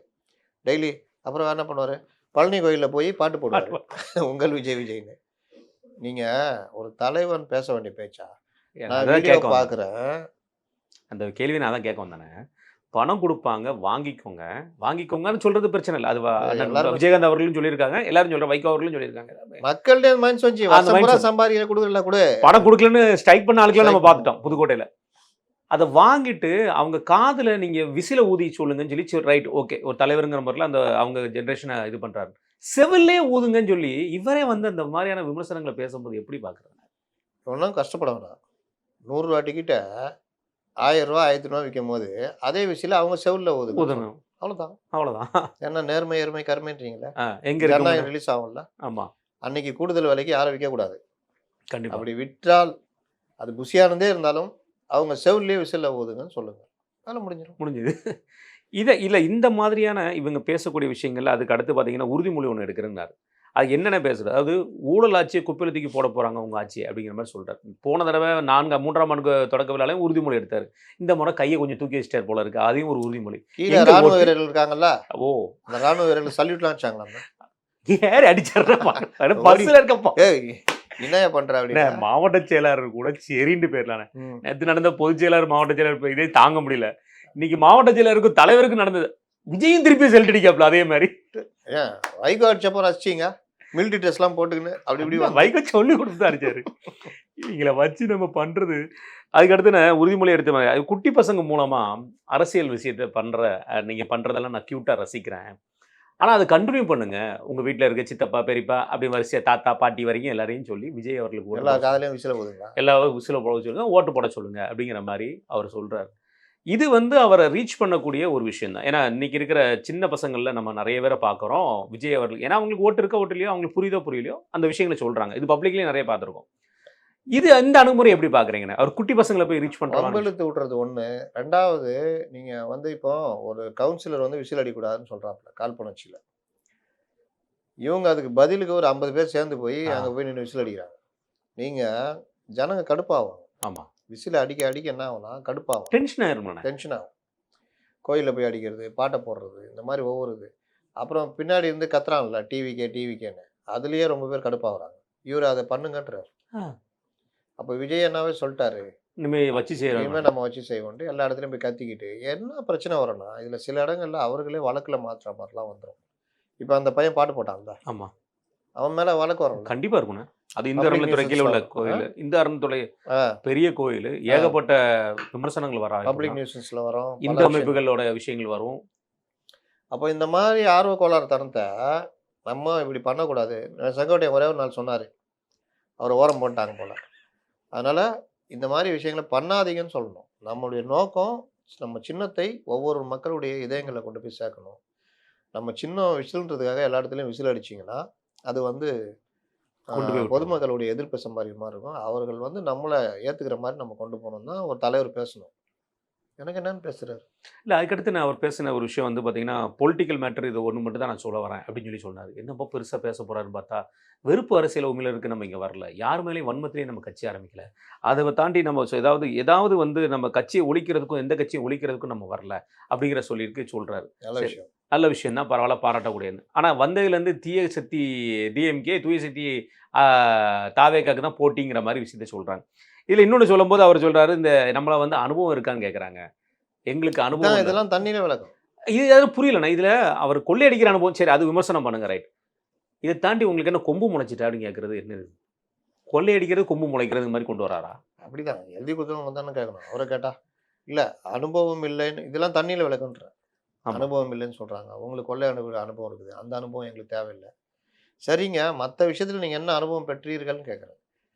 டெய்லி அப்புறம் வேற என்ன பண்ணுவாரு? பழனி கோயில்ல போய் பாட்டு போடுவாரு. உங்கள் விஜய்ன்னு. நீங்க ஒரு தலைவன் பேச வேண்டிய பேச்சா? நான் அதான் வீடியோ கேட்க வந்தேன். பார்க்குறேன். அந்த கேள்வி நான் தான் கேட்க வந்தேனே. பணம் குடுப்பாங்க, வாங்கிக்கோங்க. வாங்கிக்கோங்கன்னு சொல்றது பிரச்சனை இல்ல. அது அண்ணன் எல்லாரும் விஜயகாந்த் அவர்களும் சொல்லியிருக்காங்க. எல்லாரும் சொல்றாங்க. வைகோ அவர்களும் சொல்லியிருக்காங்க. மக்கள்கிட்ட மைண்ட் வந்துச்சு. அந்த வருஷம் பூரா mindset. சம்பாதிக்கிற கொடுக்கல கொடு. பணம் குடுக்கலன்னு ஸ்ட்ரைக் பண்ண ஆளுக்கெல்லாம் நம்ம Strike பார்த்துட்டோம் புதுக்கோட்டையில. அத வாங்கிட்டு அவங்க காதுல நீங்க விசில ஊதி சொல்லுங்கன்னு சொல்லி ரைட் ஓகே. ஒரு தலைவருங்கிற முறையில அந்த அவங்க ஜெனரேஷன இது பண்றாரு. செவிலே ஊதுங்கன்னு சொல்லி இவரே வந்து அந்த மாதிரியான விமர்சனங்கள பேசும்போது எப்படி பார்க்குறாங்க? ஒன்றும் கஷ்டப்பட வேணாம். ரூ. 100 டிக்கெட்ட ரூ. 1000 ரூ. 1000 விக்கும்போது அதே விசில அவங்க செவுல்ல ஊதுங்க. ஊதணும். அவ்வளோதான். அவ்வளோதான். ஏன்னா நேர்மை, எருமை, கருமைன்றீங்களே. எங்க இருக்கு? ஜனநாயகம் ரிலீஸ் ஆகும்ல. ஆமா. அன்னைக்கு கூடுதல் விலைக்கு யாரும் விற்கக்கூடாது. கண்டிப்பா. அப்படி விற்றால் அது புசியானதே இருந்தாலும் அவங்க செவுல்லே விசில ஊதுங்கன்னு சொல்லுங்க. வேலை முடிஞ்சிடும். முடிஞ்சது. இல்ல இந்த மாதிரியான இவங்க பேசக்கூடிய விஷயங்கள்ல அதுக்கு அடுத்து பார்த்தீங்கன்னா, உறுதிமொழி ஒண்ணு எடுக்கிறேன்னாரு. அது என்னென்ன பேசுறது? அதாவது ஊழல் ஆட்சிய குப்பையில தூக்கி போட போறாங்க உங்க ஆட்சிய அப்படிங்கிற மாரி சொல்றாரு. போன தடவ 3ஆம் ஆண்டு தொடக்க விழாலயும் உறுதிமொழி எடுத்தாரு. இந்த முறை கைய கொஞ்சம் தூக்கி வச்சுட்டார் போல இருக்கு. அதையும் ஒரு உறுதிமொழி. கீழ எங்க ராணுவ ஓட்டு? வீரர்கள் இருக்காங்கல்ல. ஓ! அந்த ராணுவ வீரர்கள் சல்யூட்லாம் வச்சாங்களாம். ஏறி அடிச்சாருப்பா. பஸ்ல இருக்கப்பா. ஏய் என்னையா பண்ற அப்படின்னு. மாவட்ட செயலாளர் கூட சரின்ட்டு போயிடலானே. நேத்து நடந்த பொதுச் செயலாளர், மாவட்ட செயலாளர் இதே தாங்க முடியல. இன்னைக்கு மாவட்ட செயலாளருக்கும் தலைவருக்கும் நடந்தது. விஜயும் திருப்பி செல்ட் அடிக்காப்ல அதே மாதிரி. ஏன் வைகோ அடிச்சப்போ ரசிச்சிங்க. மிலிட்டரி ட்ரெஸ்லாம் போட்டுக்கின்னு அப்படி இப்படி வைகோ சொல்லி கொடுத்து தான் அடிச்சாரு. இவங்களை வச்சு நம்ம பண்றது அதுக்கடுத்து நான் உறுதிமொழி எடுத்த மாதிரி அது குட்டி பசங்க மூலமா அரசியல் விஷயத்தை நீங்க பண்றதெல்லாம் நான் கியூட்டா ரசிக்கிறேன். ஆனா அதை கண்டினியூ பண்ணுங்க. உங்க வீட்டுல இருக்க சித்தப்பா, பெரியப்பா அப்படி வரிசையா தாத்தா, பாட்டி வரைக்கும் எல்லாரையும் சொல்லி விஜய் அவர்களுக்கு எல்லா காதலையும் விசில போதுங்களா? எல்லாரும் விசில போட சொல்லுங்க, ஓட்டு போட சொல்லுங்க அப்படிங்கிற மாதிரி அவர் சொல்றாரு. இது வந்து அவரை ரீச் பண்ணக்கூடிய ஒரு விஷயம் தான். ஏன்னா இன்னைக்கு இருக்கிற சின்ன பசங்கள்ல நம்ம நிறைய பேரை பார்க்குறோம் விஜய் அவர்கள். ஏன்னா அவங்களுக்கு ஓட்டு இருக்கோ ஓட்டு இல்லையோ, அவங்களுக்கு புரியுதோ புரியலையோ அந்த விஷயங்களை சொல்றாங்க. இது பப்ளிக்லயும் நிறைய பார்த்துருக்கோம். இது இந்த அணுகுமுறை எப்படி பார்க்குறீங்கண்ணே? அவர் குட்டி பசங்களை போய் ரீச் பண்றாங்க. வம்பிழுத்து விட்டுறது ஒண்ணு. 2வது நீங்க வந்து இப்போ ஒரு கவுன்சிலர் வந்து விசில் அடிக்கூடாதுன்னு சொல்றாப்புல காழ்ப்புணர்ச்சியில. இவங்க அதுக்கு பதிலுக்கு ஒரு 50 பேர் சேர்ந்து போய் அங்க போய் நின்று விசில் அடிக்கிறாங்க. நீங்க ஜனங்க கடுப்பாகும். ஆமா. விசில் அடிக்க என்ன ஆகும்னா கடுப்பாகும். டென்ஷன் ஆயிரும். டென்ஷன் ஆகும். கோயிலில் போய் அடிக்கிறது, பாட்டை போடுறது, இந்த மாதிரி ஒவ்வொரு இது. அப்புறம் பின்னாடி இருந்து கத்துறாங்கல்ல டிவிக்கேன்னு. அதுலேயே ரொம்ப பேர் கடுப்பாகிறாங்க. இவர் அதை பண்ணுங்கன்றார். அப்போ விஜய் அண்ணாவே சொல்லிட்டாரு, இனிமேல் வச்சு செய்யறோம். இனிமேல் நம்ம வச்சு செய்வோம்ட்டு எல்லா இடத்துலையும் போய் கத்திக்கிட்டு என்ன பிரச்சனை வரும்னா இதில் சில இடங்கள்ல அவர்களே வழக்கில் மாற்றுற மாதிரிலாம் வந்துடும். இப்போ அந்த பையன் பாட்டு போட்டான்ல, ஆமா, அவன் மேலே வழக்கு வரும். கண்டிப்பா இருக்குண்ணே. அது இந்த அறநிலைத்துறை கீழே உள்ள கோயில். இந்த அறநிலைத்துறை பெரிய கோயில். ஏகப்பட்ட விமர்சனங்கள் வர பப்ளிக் நியூஸஸ்ல வரும். இந்த அமைப்புகளோட விஷயங்கள் வரும். அப்போ இந்த மாதிரி ஆர்வ கோளாறு தரத்தை நம்ம இப்படி பண்ணக்கூடாது. செங்கோட்டையன் ஒரே ஒரு நாள் சொன்னார், அவரை ஓரம் போட்டாங்க போல. அதனால் இந்த மாதிரி விஷயங்களை பண்ணாதீங்கன்னு சொல்லணும். நம்மளுடைய நோக்கம் நம்ம சின்னத்தை ஒவ்வொரு மக்களுடைய இதயங்களை கொண்டு போய் சேர்க்கணும். நம்ம சின்ன விசில்ன்றதுக்காக எல்லா இடத்துலையும் விசில் அடிச்சிங்கன்னா அது வந்து பொதுமக்களுடைய எதிர்ப்பு சம்பாதிக்கிற மாதிரி இருக்கும். அவர்கள் வந்து நம்மளை ஏற்றுக்கிற மாதிரி நம்ம கொண்டு போகணும் தான் ஒரு தலைவர் பேசணும். எனக்கு என்னன்னு பேசுகிறாரு. இல்லை, அதுக்கடுத்து நான் அவர் பேசின ஒரு விஷயம் வந்து பார்த்தீங்கன்னா பொலிட்டிக்கல் மேட்டர் இது ஒன்று மட்டும் தான் நான் சொல்ல வரேன் அப்படின்னு சொன்னார். என்னப்போ பெருசாக பேச போகிறாருன்னு பார்த்தா வெறுப்பு அரசியல் உண்மையிலருக்கு நம்ம இங்கே வரல. யார் மேலேயும் வன்மத்திலேயே நம்ம கட்சி ஆரம்பிக்கல. அதை தாண்டி நம்ம ஏதாவது வந்து நம்ம கட்சியை ஒழிக்கிறதுக்கும் எந்த கட்சியை ஒழிக்கிறதுக்கும் நம்ம வரல அப்படிங்கிற சொல்லியிருக்கு சொல்கிறாரு. நல்ல விஷயம் தான், பரவாயில்ல, பாராட்டக்கூடியது. ஆனால் வந்ததுலேருந்து தீய சக்தி டிஎம்கே, தூய சக்தி தாவேக்காக்கு தான் போட்டிங்கிற மாதிரி விஷயத்தை சொல்கிறாங்க. இதில் இன்னொன்று சொல்லும்போது அவர் சொல்கிறாரு, இந்த நம்மளை வந்து அனுபவம் இருக்கான்னு கேட்குறாங்க. எங்களுக்கு அனுபவம் இதெல்லாம் தண்ணீரை விளக்கும். இது யாரும் புரியலண்ணா. இதில் அவர் கொள்ளையடிக்கிற அனுபவம் சரி, அது விமர்சனம் பண்ணுங்க, ரைட். இதை தாண்டி உங்களுக்கு என்ன கொம்பு முளைச்சிட்டா அப்படின்னு கேட்குறது என்னது? கொள்ளையடிக்கிறது கொம்பு முளைக்கிறது மாதிரி கொண்டு வராரா? அப்படிதான் எழுதி கொடுத்தவங்க தானே கேட்கணும். அவரை கேட்டா இல்லை அனுபவம் இல்லைன்னு இதெல்லாம் தண்ணியில் விளக்குன்ற அனுபவம் இல்லைன்னு சொல்கிறாங்க. உங்களுக்கு கொள்ளை அனுபவம் இருக்குது, அந்த அனுபவம் எங்களுக்கு தேவையில்லை. சரிங்க, மற்ற விஷயத்தில் நீங்கள் என்ன அனுபவம் பெற்றீர்கள்னு கேட்குறேன்.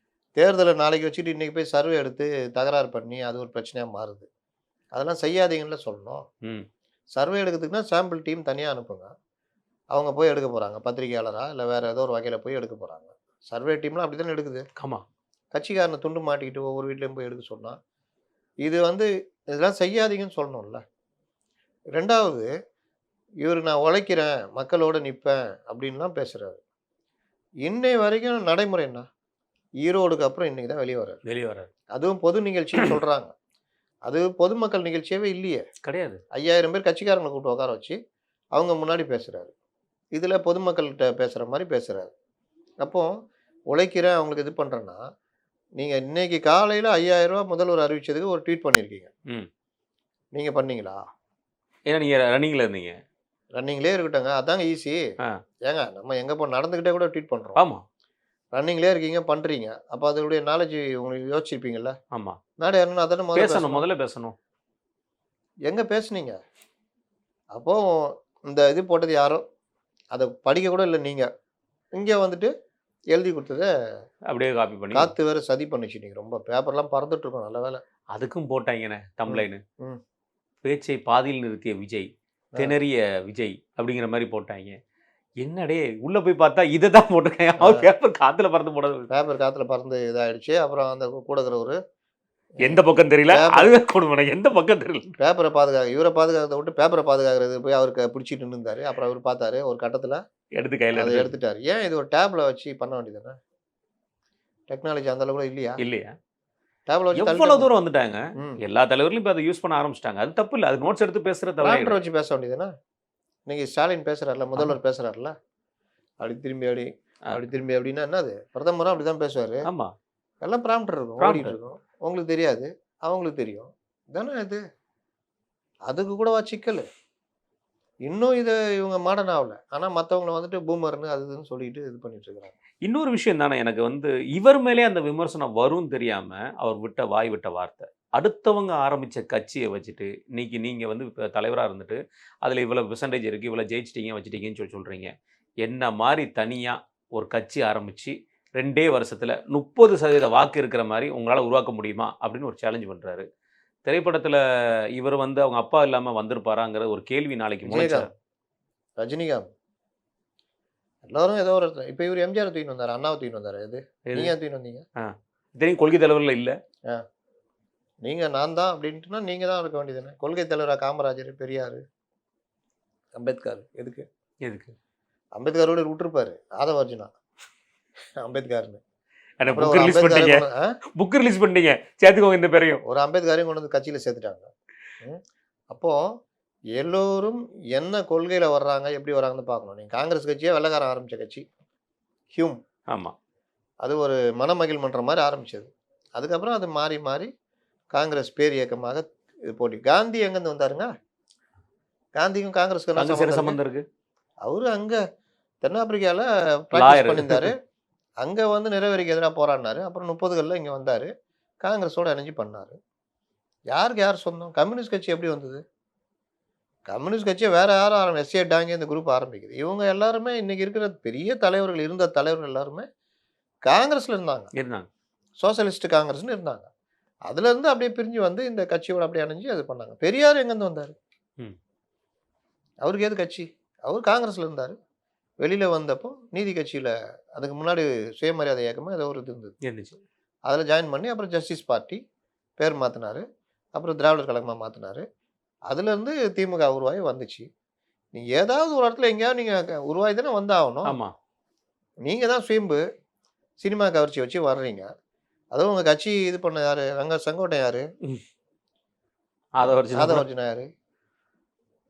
தேர்தலை நாளைக்கு வச்சுட்டு இன்னைக்கு போய் சர்வே எடுத்து தகராறு பண்ணி அது ஒரு பிரச்சனையாக மாறுது. அதெல்லாம் செய்யாதீங்கன்னு சொல்லணும். ம். சர்வே எடுக்கிறதுக்குன்னா சாம்பிள் டீம் தனியாக அனுப்புங்க. அவங்க போய் எடுக்க போகிறாங்க. பத்திரிகையாளரா இல்லை வேறு ஏதோ ஒரு வகையில் போய் எடுக்க போகிறாங்க. சர்வே டீம்லாம் அப்படி தானே எடுக்குது. ஆமா. கட்சிக்காரனை துண்டு மாட்டிக்கிட்டு ஒவ்வொரு வீட்லேயும் போய் எடுக்க சொன்னால் இது வந்து இதெல்லாம் செய்யாதீங்கன்னு சொல்லணும்ல. 2வது இவர் நான் உழைக்கிறேன், மக்களோட நிற்பேன் அப்படின்லாம் பேசுகிறாரு. இன்னை வரைக்கும் நடைமுறை என்ன? ஈரோடுக்கு அப்புறம் இன்னைக்கு தான் வெளியே வர்றாரு. வெளியே வராது. அதுவும் பொது நிகழ்ச்சின்னு சொல்கிறாங்க. அது பொதுமக்கள் நிகழ்ச்சியாவே இல்லையே. கிடையாது. 5000 பேர் கட்சிக்காரங்களை கூப்பிட்டு உட்கார வச்சு அவங்க முன்னாடி பேசுகிறாரு. இதில் பொதுமக்கள்கிட்ட பேசுகிற மாதிரி பேசுகிறாரு. அப்போ உழைக்கிறேன் அவங்களுக்கு இது பண்ணுறேன்னா, நீங்கள் இன்னைக்கு காலையில் 5000 ரூபா முதல்வர் அறிவிச்சதுக்கு ஒரு ட்வீட் பண்ணியிருக்கீங்க. ம். நீங்கள் பண்ணீங்களா? ஏன்னா நீங்க ரன்னிங்ல இருந்தீங்க. ரன்னிங்லேயே இருக்கட்டுங்க, அதாங்க ஈஸி. ஆ. ஏங்க நம்ம எங்கே போ நடந்துக்கிட்டே கூட ட்வீட் பண்ணுறோம். ஆமா. ரன்னிங்லேயே இருக்கீங்க பண்ணுறீங்க. அப்போ அதோடைய நாலேஜ் உங்களுக்கு யோசிச்சிருப்பீங்கல்ல. ஆமா. நாடு யாருன்னா அதானே முதல்ல பேசணும், முதல்ல பேசணும். எங்கே பேசுனீங்க? அப்போ இந்த இது போட்டது யாரோ அதை படிக்க கூட இல்லை. நீங்கள் இங்கே வந்துட்டு எழுதி கொடுத்தத அப்படியே காப்பி பண்ணி காத்து வேற சதி பண்ணிச்சு. நீங்கள் ரொம்ப பேப்பர்லாம் பறந்துட்டு இருக்கோம். நல்ல வேலை. அதுக்கும் போட்டாங்கண்ணே தம்ப்லைனு. ம். பேச்சை பாதியில் நிறுத்திய விஜய், திணறிய விஜய் அப்படிங்கிற மாதிரி போட்டாங்க. என்னடே உள்ள போய் பார்த்தா இதை தான் போட்டிருக்காங்க. அவர் பேப்பர் காத்துல பறந்து போடுறது. பேப்பர் காற்றுல பறந்து இதாகிடுச்சு. அப்புறம் அந்த கூட இருக்கிறவரு எந்த பக்கம் தெரியல. அதுதான் கொடுமை. எந்த பக்கம் தெரியல. பேப்பரை பாதுகாக்க இவரை பாதுகாக்கிறத விட்டு பேப்பரை பாதுகாக்கிறது போய் அவருக்கு பிடிச்சிட்டு நின்றுந்தாரு. அப்புறம் அவர் பார்த்தாரு ஒரு கட்டத்தில் எடுத்து கையில் அதை எடுத்துட்டாரு. ஏன் இது ஒரு டேப்ல வச்சு பண்ண வேண்டியதுதானே? டெக்னாலஜி அந்த அளவு கூட இல்லையா? இல்லையா? டேப்ல வச்சு எவ்வளவு தூரம் வந்துட்டாங்க. ம். எல்லா தலைவர்களும் இப்போ அதை யூஸ் பண்ண ஆரம்பிச்சிட்டாங்க. அது தப்பு இல்லை. அது நோட்ஸ் எடுத்து பேசுற தவிர ப்ராம்ப்டர் வச்சு பேச வேண்டியதுதானே? இன்னைக்கு ஸ்டாலின் பேசுறாருல, முதல்வர் பேசுறாருல, அப்படி திரும்பி அப்படி திரும்பி அப்படின்னா என்னது? பிரதமரும் அப்படிதான் பேசுவாரு. ஆமா. எல்லாம் ப்ராம்ப்டர் இருக்கும், ஓடிட்டு இருக்கும். உங்களுக்கு தெரியாது, அவங்களுக்கு தெரியும் தானே. இது அதுக்கு கூடவா சிக்கல்? இன்னும் இதை இவங்க மாடர்ன் ஆகல. ஆனால் மற்றவங்களை வந்துட்டு பூமர்னு அது இதுன்னு சொல்லிட்டு இது பண்ணிட்டு இருக்கிறாங்க. இன்னொரு விஷயம் தானே எனக்கு வந்து இவர் மேலே அந்த விமர்சனம் வரும் தெரியாம அவர் வாய் விட்ட வார்த்தை. அடுத்தவங்க ஆரம்பிச்ச கட்சியை வச்சுட்டு இன்னைக்கு நீங்க வந்து இப்போ தலைவராக இருந்துட்டு அதில் இவ்வளோ பெர்சன்டேஜ் இருக்கு, இவ்வளோ ஜெயிச்சிட்டீங்க வச்சுட்டீங்கன்னு சொல்றீங்க. என்ன மாதிரி தனியா ஒரு கட்சி ஆரம்பிச்சு 2 வருஷத்துல 30% வாக்கு இருக்கிற மாதிரி உங்களால் உருவாக்க முடியுமா அப்படின்னு ஒரு சேலஞ்ச் பண்றாரு. திரைப்படத்துல இவர் வந்து அவங்க அப்பா இல்லாம வந்திருப்பாராங்கிற ஒரு கேள்வி நாளைக்கு முளைச்சார். விஜயகாந்த், ரஜினிகாந்த் எல்லாரும் ஏதோ ஒரு இடத்துல இப்போ இவர் எம்ஜிஆர் தூக்கின்னு வந்தார், அண்ணாவை தூக்கின்னு வந்தார். எது நீங்க தூக்கின்னு வந்தீங்க? இத்தனையும் கொள்கை தலைவர்கள் இல்லை. நீங்க நான் தான் அப்படின்ட்டுனா நீங்க தான் இருக்க வேண்டியதுன்னு. கொள்கை தலைவராக காமராஜர், பெரியார், அம்பேத்கர். எதுக்கு எதுக்கு? அம்பேத்கரோட விட்டுருப்பாரு ஆதவ அர்ஜுனா அம்பேத்கர்னு. புக் ரிலீஸ் பண்ணிட்டீங்க, சேர்த்துக்கோங்க இந்த பேரையும். ஒரு அம்பேத்கரையும் கொண்டு வந்து கட்சியில் சேர்த்துட்டாங்க. அப்போ எல்லோரும் என்ன கொள்கையில வர்றாங்க, எப்படி வர்றாங்கன்னு பார்க்கணும். நீங்க காங்கிரஸ் கட்சியே வெள்ளைக்காரன் ஆரம்பிச்ச கட்சி ஹியூம். ஆமா. அது ஒரு மனமகிழ் மன்ற மாதிரி ஆரம்பிச்சது. அதுக்கப்புறம் அது மாறி மாறி காங்கிரஸ் பேர் இயக்கமாக இது போட்டி. காந்தி எங்கேருந்து வந்தாருங்க? காந்திக்கும் காங்கிரஸ்க்கு சம்பந்தம் இருக்கு. அவரு அங்க தென்னாப்பிரிக்கால பிராக்டிஸ் பண்ணியிருந்தாரு. அங்க வந்து நிறவெறிக்கு எதிராக போராடினாரு. அப்புறம் 30களில் இங்க வந்தாரு, காங்கிரஸோட இணைஞ்சு பண்ணாரு. யாருக்கு யார் சொந்தம்? கம்யூனிஸ்ட் கட்சி எப்படி வந்தது? கம்யூனிஸ்ட் கட்சியை வேற யாரும் எஸ்ஏ டாங்கே இந்த குரூப் ஆரம்பிக்குது. இவங்க எல்லாருமே இன்னைக்கு இருக்கிற பெரிய தலைவர்கள், இருந்த தலைவர்கள் எல்லாருமே காங்கிரஸ்ல இருந்தாங்க. சோசியலிஸ்ட் காங்கிரஸ்னு இருந்தாங்க. அதுல இருந்து அப்படியே பிரிஞ்சு வந்து இந்த கட்சியோட அப்படியே அணைஞ்சு அது பண்ணாங்க. பெரியார் எங்கேருந்து வந்தாரு? அவருக்கு எது கட்சி? அவர் காங்கிரஸ்ல இருந்தாரு. வெளியில வந்தப்போ நீதி கட்சியில அதுக்கு முன்னாடி சுயமரியாதை இயக்கமா ஏதோ ஒரு இது இருந்துச்சு. அதில் ஜாயின் பண்ணி அப்புறம் ஜஸ்டிஸ் பார்ட்டி பேர் மாற்றினாரு. அப்புறம் திராவிடர் கழகமாக மாற்றினாரு. அதுலேருந்து திமுக உருவாகி வந்துச்சு. நீங்கள் ஏதாவது ஒரு இடத்துல எங்கேயாவது நீங்கள் உருவாகி தானே வந்தாகணும். ஆமாம். நீங்கள் தான் சுயம்பு சினிமா கவர்ச்சி வச்சு வர்றீங்க. அதுவும் உங்கள் கட்சி இது பண்ண யார்? செங்கோட்டை யார்? ஆதவர்ஜுனா யார்?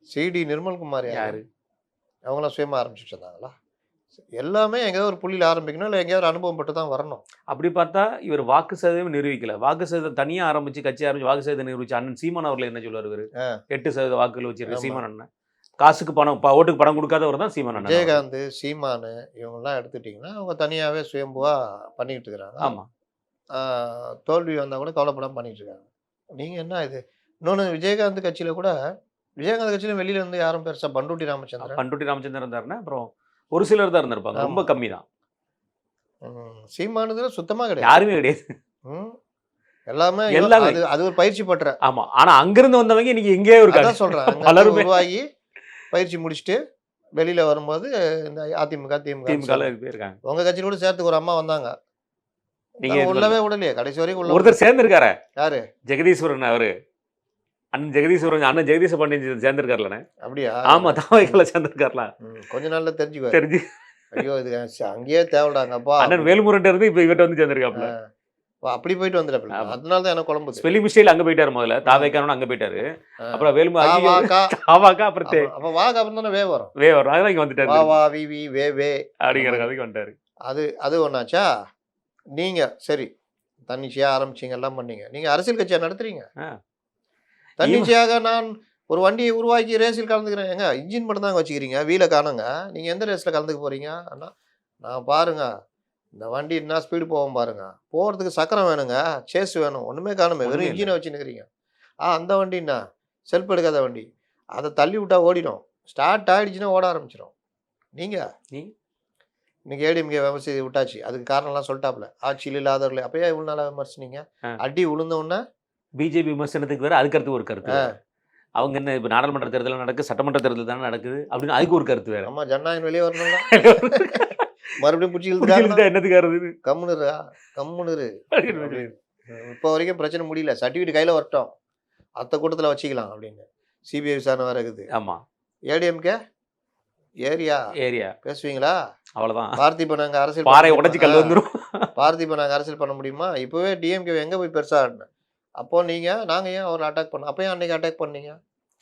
சிடி நிர்மல்குமார் யார்? அவங்களாம் சுயமாக ஆரம்பிச்சுட்டு இருந்தாங்களா? எல்லாமே எங்கேயாவது ஒரு புள்ளியில் ஆரம்பிக்கணும், இல்லை எங்கேயாவது அனுபவம் பட்டு தான் வரணும். அப்படி பார்த்தா இவர் வாக்கு சதவீதம் நிரூபிக்கல. வாக்கு சதவீதம் தனியாக ஆரம்பிச்சு கட்சி ஆரம்பிச்சு வாக்கு சதவீதம் நிரூபிச்சு அண்ணன் சீமான் அவர்கள் என்ன சொல்லுவார்? இவர் 8% வாக்குகள் வச்சிருக்க சீமான் அண்ணன். காசுக்கு பணம் ஓட்டுக்கு பணம் கொடுக்காதவர் தான் சீமான் அண்ணன். விஜயகாந்த், சீமான் இவங்கெல்லாம் எடுத்துட்டிங்கன்னா அவங்க தனியாகவே சுயம்புவாக பண்ணிக்கிட்டு இருக்கிறாங்க. ஆமாம். தோல்வி வந்தால் கூட கவலைப்படாமல் பண்ணிகிட்டு இருக்காங்க. நீங்கள் என்ன இது? இன்னொன்று விஜயகாந்த் கட்சியில் கூட விஜயகாந்த் கட்சியிலும் வெளியில இருந்து யாரும் பெருசாக பண்டூட்டி ராமச்சந்திரன் இருந்தாருன்னா அப்புறம் ஒரு சிலர் தான் இருந்திருப்பாங்க. ரொம்ப கம்மி தான். சீமானதுல சுத்தமா கிடையாது. யாருமே கிடையாது. ம். எல்லாமே எல்லாமே. அது அது ஒரு பயிற்சி பெற்ற. ஆமா. ஆனா அங்கிருந்து வந்தவங்க இன்னைக்கு எங்கேயோ இருக்காங்க. அதான் சொல்றேன். அங்க பலருமே உருவாகி பயிற்சி முடிச்சுட்டு வெளியில வரும்போது இந்த அதிமுக, திமுக திமுகல போயிருக்காங்க. உங்க கட்சியில கூட சேர்த்துக்கு ஒரு அம்மா வந்தாங்க. நீங்க உள்ளவே விடலையே கடைசி வரைக்கும் உள்ள ஒருத்தர் சேர்ந்திருக்காரு. யாரு? ஜெகதீஸ்வரன் அவரு. அண்ணன் ஜெகதீஸ்வரன் அண்ணன் ஜெகதீச பாண்டியன் சேர்ந்திருக்காருலண்ணே. அப்படியா? ஆமா தாவைக்கல சேர்ந்திருக்காருல. கொஞ்ச நாள்ல தெரிஞ்சுக்குவாரு. தெரிஞ்சு ஐயோ இது அங்கேயே தேவைடாங்கப்பா. அண்ணன் வேல்முருகன் இருந்து இப்ப இவர்ட்ட வந்து சேர்ந்திருக்காப்ல. அப்படி போயிட்டு வந்துடுறப்ப அதனால தான் எனக்கு குழம்புது. ஸ்பெல்லிங் மிஸ்டேக்ல அங்க போயிட்டாரு முதல்ல. தாவைக்கானு அங்க போயிட்டாரு. அப்புறம் தாவாக்கா அப்புறம் அப்ப வாக்கு அப்புறம் தானே வே வரும். வே வரும். அதனால இங்க வந்துட்டாரு. வா வா வி வி வே வே அப்படிங்கிற கதைக்கு வந்துட்டாரு. அது ஒண்ணாச்சா? நீங்க சரி தன்னிச்சையா ஆரம்பிச்சீங்க எல்லாம் பண்ணீங்க. நீங்க அரசியல் கட்சியா நடத்துறீங்க. தன்னிச்சையாக நான் ஒரு வண்டியை உருவாக்கி ரேஸில் கலந்துக்கிறேன். ஏங்க இன்ஜின் மட்டும் தாங்க வச்சுக்கிறீங்க, வீலை காணுங்க. நீங்க எந்த ரேஸ்ல கலந்துக்க போறீங்க? அண்ணா நான் பாருங்க இந்த வண்டி என்ன ஸ்பீடு போவோம் பாருங்க. போகிறதுக்கு சக்கரம் வேணுங்க, சேஸ் வேணும், ஒன்றுமே காணுமே, வெறும் இன்ஜினை வச்சுன்னுக்கிறீங்க. அந்த வண்டின்னா செல்ஃப் எடுக்காத வண்டி, அதை தள்ளி விட்டா ஓடிடும். ஸ்டார்ட் ஆகிடுச்சுன்னா ஓட ஆரம்பிச்சிடும். நீங்கள் இன்னைக்கு ஏடிஎம்கே விமர்சி விட்டாச்சு. அதுக்கு காரணம்லாம் சொல்லிட்டாப்புல. ஆட்சியில் இல்லாதவர்களே அப்பயே இவ்வளோ நாளாக விமர்சினீங்க. அடி விழுந்தோடனே பிஜேபி விமர்சனத்துக்கு வேறு அதுக்கடுத்து ஒரு கருத்து. அவங்க என்ன இப்போ நாடாளுமன்ற தேர்தல் நடக்குது, சட்டமன்ற தேர்தல் தானே நடக்குது அப்படின்னு அதுக்கு ஒரு கருத்து வேறு. ஆமாம் ஜனநாயகம் வெளியே வரணும்ல. மறுபடியும் பிடிச்சி என்னத்துக்கு கம்முனுரு. இப்போ வரைக்கும் பிரச்சனை முடியல. சர்டிஃபிகேட் கையில் வரட்டும், அத்த கூட்டத்தில் வச்சுக்கலாம் அப்படின்னு சிபிஐ விசாரணை வர இருக்குது. ஆமாம். ஏடிஎம்கே ஏரியா பேசுவீங்களா? அவ்வளோதான். பார்த்திபன் நாங்கள் அரசியல் பாறை உடச்சி கல் வந்துடும். பார்த்திபன் நாங்கள் அரசியல் பண்ண முடியுமா? இப்போவே டிஎம்கே எங்கே போய் பெருசாக ஆடினேன். அப்போ நாங்கள் ஏன் அவர் அட்டாக் பண்ணோம்? அப்போ ஏன் அன்றைக்கி அட்டாக் பண்ணீங்க?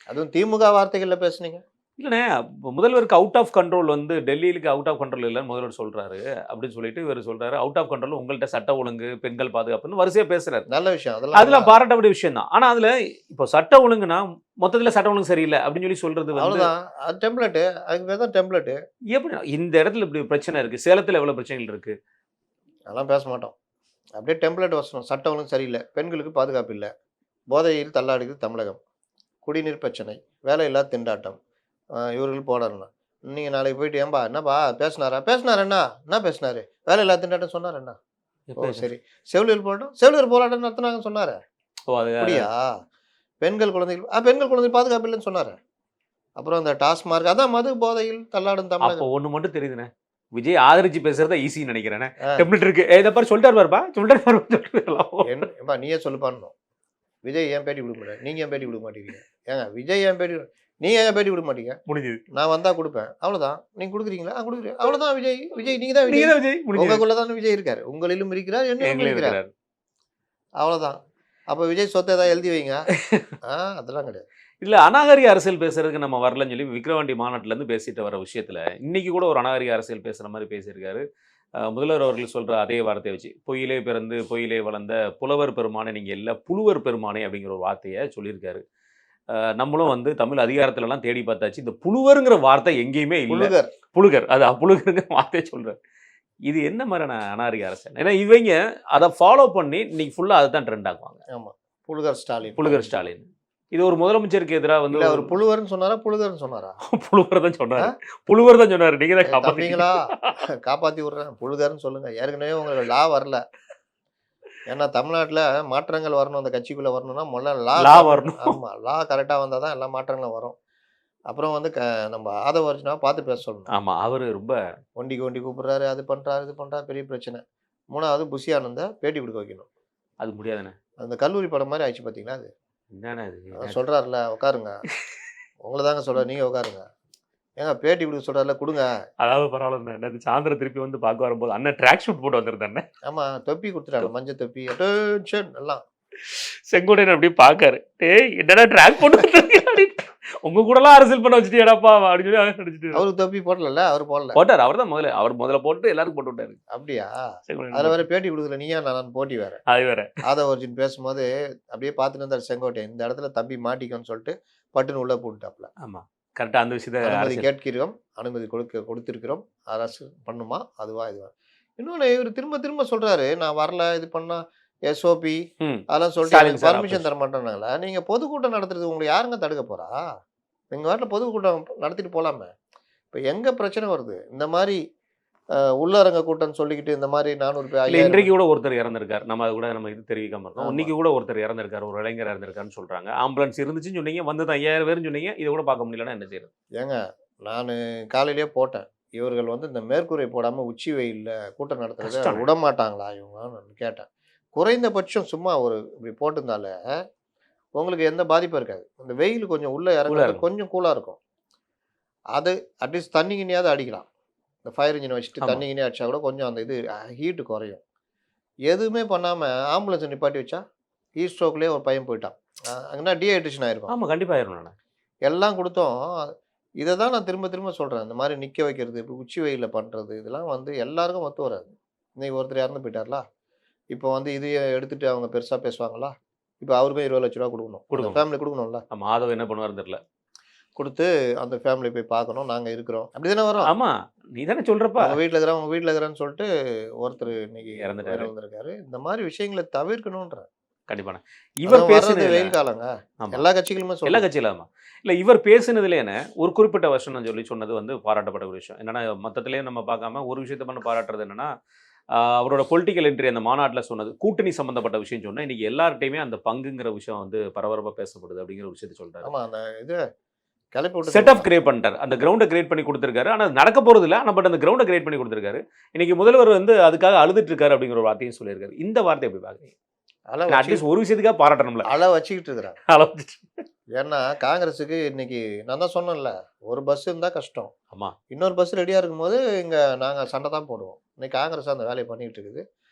அதுவும் திமுக வார்த்தைகளில் பேசுனீங்க. இல்லைண்ணே, முதல்வருக்கு அவுட் ஆஃப் கண்ட்ரோல் வந்து டெல்லியிலுக்கு அவுட் ஆஃப் கண்ட்ரோல் இல்லைன்னு முதல்வர் சொல்கிறாரு அப்படின்னு சொல்லிட்டு இவர் சொல்கிறாரு. அவுட் ஆஃப் கண்ட்ரோல் உங்கள்கிட்ட சட்ட ஒழுங்கு, பெண்கள் பாதுகாப்புன்னு வரிசையாக பேசுகிறாரு. நல்ல விஷயம். அதெல்லாம் பாராட்டக்கூடிய விஷயம் தான். ஆனால் அதில் இப்போ சட்ட ஒழுங்குனா மொத்தத்தில் சட்ட ஒழுங்கு சரியில்லை அப்படின்னு சொல்லி சொல்கிறது அவ்வளோதான். அது டெம்ப்ளேட்டு, அதுக்கு பேர் தான் டெம்ப்ளேட்டு. எப்படி இந்த இடத்துல இப்படி பிரச்சனை இருக்குது? சேலத்தில் எவ்வளோ பிரச்சனைகள் இருக்குது? அதெல்லாம் பேச மாட்டோம். அப்படியே டெம்ப்ளேட் வசனம். சட்ட ஒழுங்கு சரியில்லை, பெண்களுக்கு பாதுகாப்பு இல்லை, போதையில் தள்ளாடுகிறது தமிழகம், குடிநீர் பிரச்சனை, வேலையில்லா திண்டாட்டம், இவர்கள் போடணும். நீங்கள் நாளைக்கு போயிட்டு ஏன்பா என்னப்பா பேசினாரா? என்ன பேசினாரு? வேலையில்லா திண்டாட்டம் சொன்னார் என்ன? ஓ சரி. செவிலியர் போராட்டம் நடத்தினாங்கன்னு சொன்னார். அப்படியா? பெண்கள் குழந்தைகள் பாதுகாப்பு இல்லைன்னு சொன்னார். அப்புறம் அந்த டாஸ்மார்க், அதான் மது போதையில் தள்ளாடும் தமிழகம். ஒன்று மட்டும் தெரியுதுண்ணே, விஜய் ஆதரிச்சு பேசுறதா ஈஸின்னு நினைக்கிறேன். டெம்ப்ளேட் இருக்கு, இதை பாரு சொல்லிட்டாரு பாருப்பா, நீயே சொல்லுப்பான்னு. விஜய் ஏன் பேட்டி கொடுக்க மாட்டேன், நீங்கள் ஏன் பேட்டி கொடுக்க மாட்டேங்கிறீங்க? ஏங்க விஜய் ஏன் பேட்டி, நீங்கள் ஏன் பேட்டி கொடுக்க மாட்டீங்க? முடிஞ்சது. நான் வந்தால் கொடுப்பேன், அவ்வளோதான். நீங்கள் கொடுக்குறீங்களா? கொடுக்குறீங்க, அவ்வளோதான். விஜய் நீங்கள் தான் விஜய். உங்களுக்குள்ள தானே விஜய் இருக்காரு, உங்களிலும் இருக்கிறார், என்னையும் இருக்கிறார், அவ்வளோதான். அப்போ விஜய் சொத்தை ஏதாவது எழுதி வைங்க. அதெல்லாம் கிடையாது. இல்லை, அநாகரிக அரசியல் பேசுறதுக்கு நம்ம வரலன்னு சொல்லி விக்ரவாண்டி மாநாட்டிலேருந்து பேசிட்டு வர விஷயத்தில் இன்னைக்கு கூட ஒரு அநாகரிக அரசியல் பேசுகிற மாதிரி பேசியிருக்காரு. முதல்வர் அவர்கள் சொல்கிற அதே வார்த்தையை வச்சு, பொய்யிலே பிறந்து பொய்யிலே வளர்ந்த புலவர் பெருமானே நீங்கள் இல்லை, புலுவர் பெருமானே அப்படிங்கிற ஒரு வார்த்தையை சொல்லியிருக்காரு. நம்மளும் வந்து தமிழ் அதிகாரத்துலலாம் தேடி பார்த்தாச்சு, இந்த புலுவருங்கிற வார்த்தை எங்கேயுமே இல்லை. புலுகர், அது புலுகருங்கிற வார்த்தையை சொல்கிறார். இது என்ன மாதிரியான அநாகரிக அரசியல்? ஏன்னா இவங்க அதை ஃபாலோ பண்ணி இன்னைக்கு ஃபுல்லாக அதை தான் ட்ரெண்ட் ஆக்குவாங்க. ஆமாம், புலுகர் ஸ்டாலின். இது ஒரு முதலமைச்சருக்கு எதிராக வந்து அவர் புலுவர்னு சொன்னாரா புலுகர்னு சொன்னாரா? புலுவர் தான் சொன்னார். புலுவர் தான் சொன்னார். நீங்க தான் காப்பாத்தீங்களா? காப்பாற்றி விட்றேன், புலுகர்னு சொல்லுங்க. ஏற்கனவே உங்களுக்கு லா வரல. ஏன்னா தமிழ்நாட்டில் மாற்றங்கள் வரணும், அந்த கட்சிக்குள்ளே வரணும்னா முதல்ல லா வரணும். ஆமாம், லா கரெக்டாக வந்தால் தான் எல்லா மாற்றங்களும் வரும். அப்புறம் வந்து நம்ம ஆதவ அர்ஜுனா பார்த்து பேச சொல்லணும். ஆமாம், அவர் ரொம்ப ஒண்டி கூப்பிட்றாரு, அது பண்ணுறாரு, இது பண்ணுறாரு, பெரிய பிரச்சனை. மூணாவது புஷி ஆனந்த பேட்டி கொடுக்க வைக்கணும். அது முடியாதுண்ணே. அந்த கல்லூரி படம் மாதிரி ஆயிடுச்சு பார்த்தீங்களா? அது என்னண்ணே சொல்கிறாருல, உட்காருங்க, உங்களை தாங்க சொல்கிறார், நீங்கள் உட்காருங்க. ஏங்க பேட்டி கொடுக்க சொல்கிறாருல, கொடுங்க. அதாவது பரவாயில்ல, சாயந்தரம் திருப்பி வந்து பார்க்க வரும்போது அண்ணன் ட்ராக் ஷூட் போட்டு வந்துருந்தானே. ஆமாம், தொப்பி கொடுத்துட்டாங்க, மஞ்சள் தொப்பி, அட்டென்ஷன் எல்லாம். செங்கோட்டையன் அப்படியே பார்க்காரு, டேய் என்னடா ட்ராக் போட்டு உங்க கூடலாம் அரசியல் பண்ண வச்சுட்டியாடாப்பா அப்படின்னு சொல்லி நடிச்சிட்டு. அவருக்கு தொப்பி போடல, அவர் போட்டார். அவர் தான் முதல்ல போட்டு எல்லாருக்கும் போட்டு விட்டாரு. அப்படியா? அதில் வேற பேட்டி கொடுக்கல, நீயா நான் போட்டி வேற. அது வேற. ஆதவ அர்ஜுன் பேசும்போது அப்படியே பார்த்துட்டு இருந்தார் செங்கோட்டையன், இந்த இடத்துல தம்பி மாட்டிக்கோன்னு சொல்லிட்டு பட்டுன்னு உள்ள போட்டுட்டாப்ல. ஆமா, கரெக்டாக அந்த விஷயத்தை அனுமதி கேட்கிறோம், அனுமதி கொடுத்திருக்கிறோம், அரசு பண்ணுமா அதுவா இதுவா. இன்னொன்று இவர் திரும்ப திரும்ப சொல்றாரு, நான் வரல, இது பண்ணா எஸ்ஓபி அதெல்லாம் சொல்லிட்டு பர்மிஷன் தர மாட்டேன்னாங்களா? நீங்கள் பொதுக்கூட்டம் நடத்துறது உங்களுக்கு யாருங்க தடுக்க போறா? எங்கள் வாட்டில் பொதுக்கூட்டம் நடத்திட்டு போகலாமே. இப்போ எங்கே பிரச்சனை வருது, இந்த மாதிரி உள்ளரங்க கூட்டம்னு சொல்லிக்கிட்டு இந்த மாதிரி 400 பேர் இல்ல 5000 இன்றைக்கு கூட ஒருத்தர் இறந்திருக்காரு. நம்ம அது கூட நம்ம இது தெரிவிக்காம இருந்தோம். ஆமா. இன்னைக்கு கூட ஒருத்தர் இறந்திருக்காரு. ஒரு இளைஞர் இறந்திருக்காருன்னு சொல்றாங்க. ஆம்புலன்ஸ் இருந்துச்சுன்னு சொன்னீங்க. வந்தது 5000 பேருன்னு சொன்னீங்க. இத கூட பார்க்க முடியலன்னா என்ன செய்யறது? ஏங்க நான் காலையிலேயே போட்டேன். இவர்கள் வந்து இந்த மேற்கூரை போடாம உச்சி வெயில்ல கூட்டம் நடத்துறத கஷ்டம். விடமாட்டாங்களா இவங்கன்னு கேட்டேன். குறைந்தபட்சம் சும்மா ஒரு இப்படி போட்டிருந்தாலே உங்களுக்கு எந்த பாதிப்பும் இருக்காது. இந்த வெயில் கொஞ்சம் உள்ள இறங்குறது இருக்கும். கொஞ்சம் கூலா இருக்கும். அது அட்லீஸ்ட் தண்ணி கிண்ணியாவது அடிக்கலாம். இந்த ஃபயர் இன்ஜின வச்சுட்டு ஆமா. தண்ணி கிண்ணி அடிச்சா கூட கொஞ்சம் அந்த இது ஹீட்டு குறையும். எதுவுமே பண்ணாம ஆம்புலன்ஸ நிப்பாட்டி வச்சா, ஹீட் ஸ்ட்ரோக்லயே ஒரு பையன் போயிட்டான். அங்கன்னா டீஹைட்ரேஷன் ஆயிருக்கும். ஆமா. கண்டிப்பா ஆயிரும் நானு. எல்லாம் குடுத்தும், இத தான் நான் திரும்ப திரும்ப சொல்றேன். இந்த மாரி நிக்க வைக்கிறது, இப்ப உச்சி வெயில்ல பண்றது, இதெல்லாம் வந்து எல்லாருக்கும் ஒத்து வராது. இன்னைக்கு ஒருத்தர் இறந்து போயிட்டார்ல, இப்போ வந்து இதைய எடுத்துட்டு அவங்க பெருசா பேசுவாங்களா? இப்ப அவருக்கும் ரூ. 20,00,000 குடுக்கணும். அந்த குடுக்கணும். ஃபேமிலி குடுக்கணும்ல. ஆமா. ஆதவ் என்ன பண்ணுவாருன்னு தெரியல. குடுத்து அந்த ஃபேமிலி போய் பார்க்கணும். நாங்க இருக்கிறோம். அப்படிதானே வரும். ஆமா. நீ தானே சொல்றப்ப. உங்க வீட்ல இருக்கிறேன், உங்க வீட்ல இருக்கிறேன்னு சொல்லிட்டு ஒருத்தர் இன்னைக்கு இறந்துட்டாரு. உயிரிழந்திருக்காரு. இந்த மாரி விஷயங்கள தவிர்க்கணும்ன்றேன். கண்டிப்பாண்ணே. இவர் அதுவும் வர்றது பேசுனதுல வெயில் காலங்க. ஆமா. எல்லா கட்சிகளுமே எல்லா சொல்றேன். கட்சியிலும் ஆமா. இல்ல இவர் பேசுனதுலேன ஒரு குறிப்பிட்ட வசனம் சொல்லி சொன்னது வந்து பாராட்டப்பட்ட ஒரு விஷயம். என்னன்னா மொத்தத்திலேயே நம்ம பார்க்காம ஒரு விஷயத்த மட்டும் பாராட்டுறது என்னன்னா, அவரோட பொலிட்டிக்கல் என்ட்ரி அந்த மாநாட்டுல சொன்னது, கூட்டணி சம்பந்தப்பட்ட விஷயம் சொன்னா, இன்னைக்கு எல்லார்ட்டயுமே அந்த பங்குங்கிற விஷயம் வந்து பரபரப்பா பேசப்படுது அப்படிங்கிற ஒரு விஷயத்த சொல்றாரு. ஆமா. அந்த இது கிளப்பி விட்டு செட் ஆஃப் கிரியேட் பண்ணிட்டார். அந்த கிரவுண்ட கிரியேட் பண்ணி குடுத்திருக்காரு. ஆனா அது நடக்க போறது இல்ல. ஆனா பட் அந்த கிரவுண்ட கிரியேட் பண்ணி குடுத்திருக்காரு. இன்னைக்கு முதல்வர் வந்து அதுக்காக அழுதுட்டு இருக்காரு அப்படிங்கிற ஒரு வார்த்தையும் சொல்லியிருக்காரு. இந்த வார்த்தைய எப்படி பார்க்குறீங்க? அல வச்சு அட்லீஸ்ட் ஒரு விஷயத்துக்காக பாராட்டணும்ல. அல வச்சுக்கிட்டு இருக்கிறாங்க. அளவு ஏன்னா காங்கிரஸுக்கு இன்னைக்கு நான் தான் சொன்னேன்ல, ஒரு பஸ் இருந்தா கஷ்டம். ஆமா. இன்னொரு பஸ் ரெடியா இருக்கும்போது இங்க நாங்க சண்டை தான் போடுவோம். இன்னைக்கு காங்கிரஸ் அந்த வேலைய பண்ணிட்டு இருக்குது.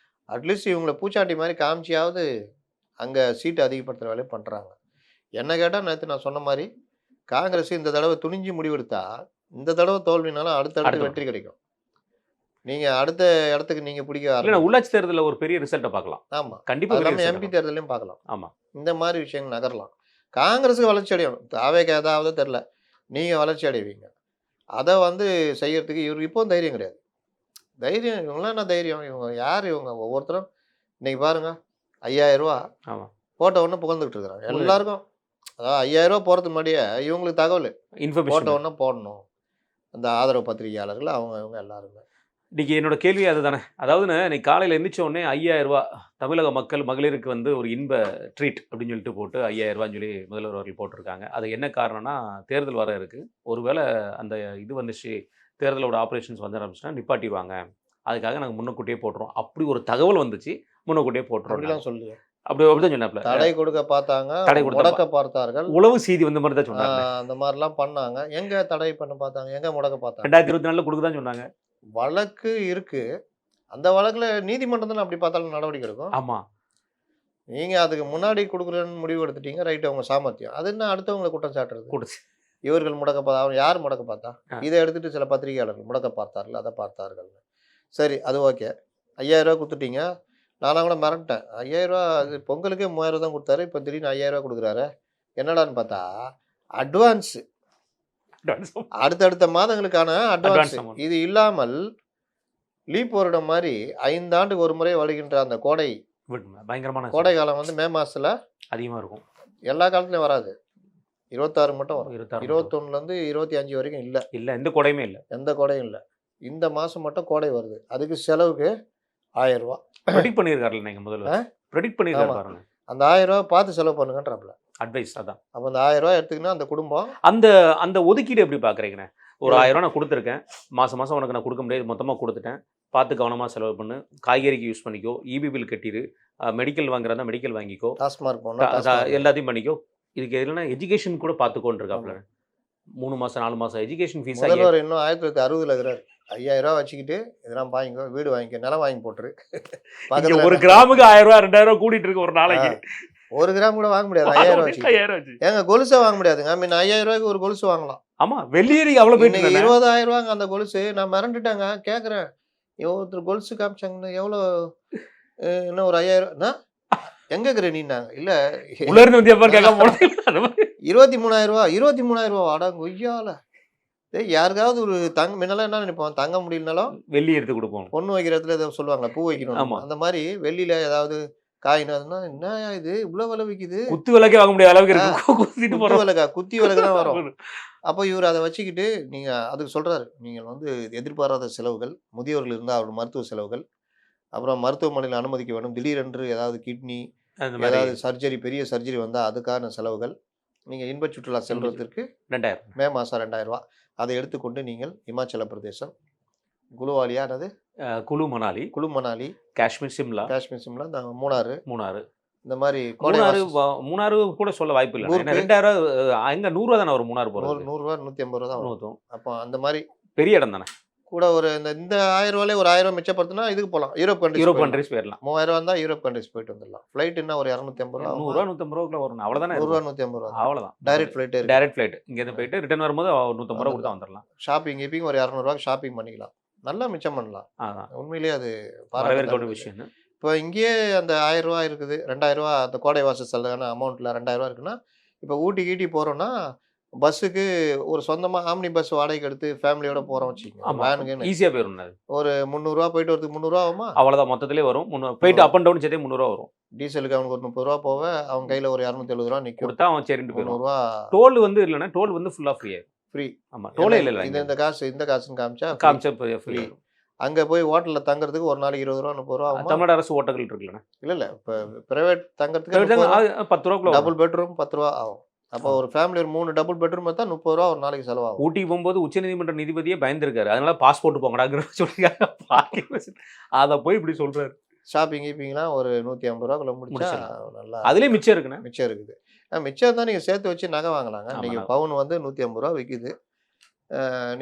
அட்லீஸ்ட் இவங்கள பூச்சாண்டி மாரி காமிச்சியாவது அங்க சீட் அதிகப்படுத்துற வேலைய பண்றாங்க. என்ன கேட்டா நேத்து நான் சொன்ன மாரி, காங்கிரஸ் இந்த தடவ துணிஞ்சு முடிவெடுத்தா, இந்த தடவ தோல்வினாலும் அடுத்தடுத்து அடுத்து வெற்றி கிடைக்கும். நீங்க அடுத்த இடத்துக்கு நீங்க பிடிக்க இல்ல ஆரம்பிங்க. உள்ளாட்சி தேர்தல்ல ஒரு பெரிய ரிசல்ட்ட பார்க்கலாம். ஆமா. கண்டிப்பா அது பெரிய இல்லாம ரிசல்ட் எம்பி தேர்தலையும் பார்க்கலாம். ஆமா. இந்த மாரி விஷயங்கள் நகரலாம். காங்கிரஸுக்கு வளர்ச்சி அடையும். தாவேக்கு ஏதாவது தெரியல. நீங்க வளர்ச்சி அடைவீங்க. அத வந்து செய்யறதுக்கு இவருக்கு இப்பவும் தைரியம் கிடையாது. தைரியம் இவங்கலாம் என்ன தைரியம்? இவங்க யார் இவங்க? ஒவ்வொருத்தரும் இன்னைக்கு பாருங்க ரூ. 5000 ஆமா. போட்ட உடனே புகழ்ந்துகிட்டு இருக்கிறாங்க. எல்லாருக்கும் அதாவது ரூ. 5000 போறதுக்கு முன்னாடியே இவங்களுக்கு தகவல். போட்ட இன்ஃபர்மேஷன். உடனே போடணும். அந்த ஆதரவு பத்திரிகையாளர்கள் அவங்க இவங்க எல்லாருமே. இன்னைக்கு என்னோட கேள்வி அதுதானே. அதாவதுண்ணே இன்னைக்கு காலையில எந்திரிச்ச உடனே ரூ. 5000 தமிழக மக்கள் மகளிருக்கு வந்து ஒரு இன்ப ட்ரீட் அப்படின்னு சொல்லிட்டு போட்டு ரூ. 5000 சொல்லி முதல்வர் அவர்கள் போட்டிருக்காங்க. அது என்ன காரணம்னா தேர்தல் வர இருக்கு. ஒருவேளை அந்த இது வந்துச்சு தேர்தலோட ஆப்பரேஷன்ஸ் வந்து ஆரம்பிச்சுன்னா நிப்பாட்டிடுவாங்க. அதுக்காக நாங்க முன்னக்கூட்டியே போட்டுறோம். அப்படி ஒரு தகவல் வந்துச்சு. முன்னக்கூட்டியே போட்டுறோம். அப்படிலாம் சொல்லுங்க. அப்படிதான் சொன்னாப்ல. தடை கொடுக்க பார்த்தாங்க. தடை கொடுத்த முடக்க பார்த்தார்கள். உளவு செய்தி வந்த மாதிரி தான் சொன்னாங்க. அந்த மாரிலாம் பண்ணாங்க. எங்க தடை பண்ண பார்த்தாங்க? எங்க முடக்க பார்த்தாங்க? 2024ல கொடுக்க சொன்னாங்க. வழக்கு இருக்கு. அந்த வழக்குல நீதிமன்றம் தானே அப்படி பார்த்தாலும் நடவடிக்கை எடுக்கும். ஆமா. நீங்க அதுக்கு முன்னாடி குடுக்குறேன்னு முடிவு எடுத்துட்டீங்க. ரைட் உங்க சாமர்த்தியம். அது என்ன அடுத்தவங்கள குற்றம் சாட்டுறது? கொடுச்சு. இவர்கள் முடக்க அவன் யார் முடக்க பார்த்தா? ஆ. இத எடுத்துட்டு சில பத்திரிகையாளர்கள் முடக்க பார்த்தார்கள், அத பார்த்தார்கள். சரி அது ஓகே. ரூ. 5000 குடுத்துட்டீங்க. நானா கூட மிரண்டேன். ரூ. 5000 அது பொங்கலுக்கே 3000 தான் குடுத்தாரு. இப்ப திடீர்னு ரூ. 5000 குடுக்குறாரே. என்னடான்னு பார்த்தா, அட்வான்ஸ். அடுத்தடுத்த மாதங்களுக்கான அட்வான்ஸ். Advance amount. இது இல்லாமல் லீப் வருடம் மாரி 5 ஆண்டுக்கு ஒரு முறை வருகின்ற அந்த கோடை பயங்கரமான கோடை காலம் வந்து மே மாசத்துல அதிகமா இருக்கும். எல்லா காலத்துலயும் வராது. 26 மட்டும் வரும். 26 21லேருந்து 25 வரைக்கும் இல்ல. இல்ல எந்த கொடையுமே இல்ல. எந்த கோடையும் இல்ல. இந்த மாசம் மட்டும் கோடை வருது. அதுக்கு செலவுக்கு ரூ. 1000. பிரெடிக்ட் பண்ணியிருக்காருல்ல நீங்க முதல்ல. பிரெடிக்ட் பண்ணியிருக்காரு ஆமா. பாருங்க. அந்த ரூ. 1000 பார்த்து செலவு பண்ணுங்கன்றாப்ல. அட்வைஸ் அதான். அப்ப அந்த ரூ. 1000 எடுத்துக்கினா அந்த குடும்பம் அந்த அந்த ஒதுக்கீடு எப்படி பார்க்குறீங்கண்ணே? ஒரு ரூ. 1000 நான் கொடுத்துருக்கேன். மாசம் மாசம் உனக்கு நான் கொடுக்க முடியாது. மொத்தமா கொடுத்துட்டேன். பார்த்து கவனமா செலவு பண்ணு. காய்கறிக்கு யூஸ் பண்ணிக்கோ. ஈபி பில் கட்டிடு. மெடிக்கல் வாங்குறதா மெடிக்கல் வாங்கிக்கோ. டாஸ்மார்க் போனா டாஸ்மார்க். எல்லாத்தையும் பண்ணிக்கோ. இதுக்கு இல்லைன்னா எஜுகேஷன் கூட பார்த்துக்கோன்னு இருக்காப்ல. 3 மாசம் 4 மாசம் எஜுகேஷன் ஃபீஸ் முதல்வர் இன்னும் 1960ல இருக்கிறாரு. ரூ. 5000 வச்சுக்கிட்டு இதெல்லாம் வாங்கிக்கோ, வீடு வாங்கிக்கோ, நிலம் வாங்கி போட்டுரு. இங்க ஒரு கிராமுக்கு ரூ. 1000 2000 கூட்டிட்டு இருக்கு ஒரு நாளைக்கு. 1 கிராம் கூட வாங்க முடியாது. 5000 வச்சுக்கிட்டு. 5000 வச்சு. ஏங்க கொலுசே வாங்க முடியாதுங்க. முன்ன ரூ. 5000 ஒரு கொலுசு வாங்கலாம். ஆமா வெள்ளியடி அவ்வளவு போயிட்டு இன்னைக்கு இருந்தேண்ணே. ரூ. 20,000 அந்த கொலுசு. நான் மிரண்டுட்டேங்க. கேட்குறேன். ஒருத்தர் கொலுசு காமிச்சாங்கன்னு எவ்வளோ இன்னும் ஒரு 5000 என்ன? எங்க இருக்கிற நீன்னாங்க. இல்ல உள்ள இருந்து வந்து எப்ப கேட்காம போனீங்க அந்த மாதிரி. ரூ. 23,000 ரூ. 23,000 அட கொய்யால. டேய் யாருக்காவது ஒரு முன்னெல்லாம் என்ன நினைப்போம்? தங்க முடியலனாலும் வெள்ளி எடுத்து கொடுப்போம். பொண்ணு வைக்கிற இடத்துல ஏதோ சொல்லுவாங்களா பூ வைக்கணும். ஆமா. அந்த மாதிரி வெள்ளியில ஏதாவது காயினா என்ன இது இவ்வளோ விலை விற்கிது, குத்து விளக்கே வாங்க முடியாத அளவுக்கு இருக்கு. குத்திட்டு குத்து போறோம். விளக்கா குத்தி விளக்கு தான் வரும். அப்போ இவர் அதை வச்சுக்கிட்டு அதுக்கு சொல்றாரு, நீங்கள் வந்து எதிர்பாராத செலவுகள், முதியவர்கள் இருந்தால் அவரோட மருத்துவ செலவுகள், அப்புறம் மருத்துவமனையில் அனுமதிக்க வேண்டும், திடீரென்று ஏதாவது கிட்னி அந்த மாதிரி ஏதாவது சர்ஜரி பெரிய சர்ஜரி வந்தால் அதுக்கான செலவுகள், நீங்கள் இன்ப சுற்றுலா செல்வதற்கு 2000 மே மாதம் 2000 அதை எடுத்துக்கொண்டு நீங்கள் இமாச்சல பிரதேசம், குலுவாலியானது குழு மணாலி, குழு மணாலி, காஷ்மீர், சிம்லா, காஷ்மீர் சிம்லா, இந்த மூணாறு, மூணாறு. இந்த மாதிரி கோடை மூணாறு வாசஸ் மூணாறு கூட சொல்ல வாய்ப்பு இல்லை. ஏன்னா ஊருக்கு 2000 அங்க 100 தானே வரும் மூணாறு 100 போறது. 100 150 தான் வரும். 100. அப்போ அந்த மாதிரி பெரிய இடம் தானே. கூட ஒரு இந்த 1000 ஒரு 1000 மிச்சப்படுத்தினா இதுக்கு போகலாம், யூரோப் கண்ட்ரிஸ் யூரோப் போயிடலாம். கண்ட்ரிஸ் போயிடலாம். 3000 இருந்தால் யூரோப் கண்ட்ரிஸ் போயிட்டு வந்துடலாம். ஃப்ளைட் என்ன ஒரு 250 ரூபா 100 ரூபா 150 ரூபாய்க்குள்ள வரும். அவ்வளவுதானே 100 ரூபா இருக்கும். 150 ரூபா அவ்வளவுதான். டைரக்ட் ஃப்ளைட்டே இருக்கு. Direct flight. இங்க இருந்து போயிட்டு ரிட்டர்ன் வரும்போது 150 ரூபா கொடுத்தா வந்துடலாம். ஷாப்பிங் கீப்பிங் ஒரு 200 ரூபாய்க்கு ஷாப்பிங் பண்ணிக்கலாம், நல்லா மிச்சம் பண்ணலாம். அதான் உண்மையிலேயே அது வரவேற்கக்கூடிய பாராட்டத்தக்கது. விஷயம். இப்போ இங்கேயே அந்த 1000 ரூபா இருக்குது, 2000 ரூபா அந்த கோடை வாசல் செலவான அமௌண்ட்டில் 2000 ரூபா இருக்குன்னா, இப்போ ஊட்டி கீட்டி போகிறோன்னா பஸ்ஸுக்கு ஒரு சொந்தமாக ஆம்னி பஸ் வாடகைக்கு எடுத்து ஃபேமிலியோட போகிறோம் வச்சுக்கோங்க, ஆமா. வேனுக்குன்னு ஈஸியா போயிரும் அது. ஒரு 300 ரூபா போயிட்டு வரதுக்கு 300 ரூபா ஆகுமா? அவ்வளவுதான் மொத்தத்திலே வரும். போயிட்டு அப் அண்ட் டவுன் சேர்த்தே 300 ரூபா வரும். டீசலுக்கு அவனுக்கு ஒரு 30 ரூபா போக அவன் கையில் ஒரு 270 ரூபா நிற்கும். கொடுத்தா அவன் சரின்ட்டு போயிடும். 300 ரூபா டோல் வந்து இல்லைன்னா டோல் வந்து ஃபுல்லா ஃப்ரீ ஆயிடும். ஃப்ரீ. ஆமா டோலே இல்லை இது இந்த காசுன்னு காமிச்சா காமிச்சா ஃப்ரீ. ஃப்ரீ. அங்கே போய் ஹோட்டலில் தங்குறதுக்கு ஒரு நாளைக்கு 20 ரூபா 30 ரூபா ஆகுமா? தமிழ்நாடு அரசு ஓட்டங்கள் இருக்குல்ல. இல்லை இப்போ பிரைவேட் தங்குறதுக்கு 10 ரூபாக்குள்ள வரும். டபுள் பெட்ரூம் 10 ரூபா ஆகும். அப்போ ஒரு ஃபேமிலி ஒரு 3 டபுள் பெட்ரூம் எடுத்தா 30 ரூபா ஒரு நாளைக்கு செலவாகும். ஊட்டிக்கு போகும்போது உச்சநீதிமன்ற நீதிபதியே பயந்துருக்காரு. அதனால பாஸ்போர்ட் போங்கடாங்கிற சொல்லிருக்காங்க. அதை போய் இப்படி சொல்றாரு. ஷாப்பிங் கீப்பிங்லாம் ஒரு 150 ரூபாக்குள்ள முடிச்சா நல்லா அதுலயே மிச்சம் இருக்குண்ணே. மிச்சம் இருக்குது. மிச்சம் தான் நீங்கள் சேர்த்து வச்சு நகை வாங்கலாங்க. ஆமா. நீங்கள் பவுன் வந்து 150 ரூபா விற்கிது.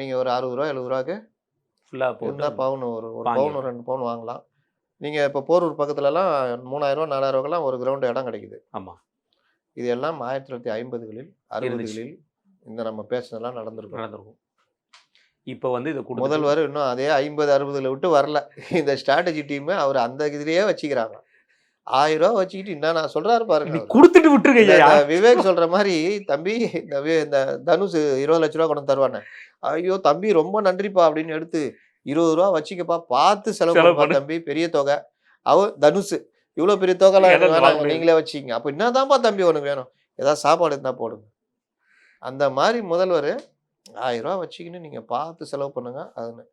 நீங்கள் ஒரு 60 ரூபா 70 ரூபாய்க்கு ஃபுல்லா போட்டு இருந்தால் பவுன் ஒரு வாங்கிடலாம். பவுன் 2 பவுன் வாங்கலாம். நீங்கள் இப்போ போரூர் பக்கத்துலலாம் 3000 ரூபா 4000 ரூபாய்க்கெல்லாம் ஒரு கிரவுண்ட் இடம் கிடைக்குது. ஆமா. இது எல்லாம் 1950களில் 60களில் இந்த நம்ம பேசுனதெல்லாம் நடந்திருக்கும். நடந்திருக்கும். இப்போ வந்து இதை கொடுத்து முதல்வர் இன்னும் அதே 50 60களை விட்டு வரல. இந்த ஸ்ட்ராட்டஜி டீம் அவர் அந்த இதுலயே வச்சுக்கிறாங்க. 1000 ரூபா வச்சுக்கிட்டு என்ன நான் சொல்றாரு பாருங்க. நீ கொடுத்துட்டு விட்டுருங்க. இந்த விவேக் சொல்ற மாதிரி தம்பி இந்த தனுஷ் 20 லட்ச ரூபா கொண்டு தருவானே, ஐயோ தம்பி ரொம்ப நன்றிப்பா அப்படின்னு எடுத்து 20 ரூபா வச்சுக்கப்பா, பார்த்து செலவு பண்ணுப்பா தம்பி, பெரிய தொகை. தனுஷ் இவ்வளோ பெரிய தொகைலாம் வேணாங்க, நீங்களே வச்சுக்கிங்க. அப்போ என்னதான்ப்பா தம்பி உனக்கு வேணும், ஏதாவது சாப்பாடு இருந்தால் போடுங்க. அந்த மாதிரி முதல்வர் 1000 ரூபா வச்சுக்கின்னு நீங்கள் பார்த்து செலவு பண்ணுங்க. அதுன்னு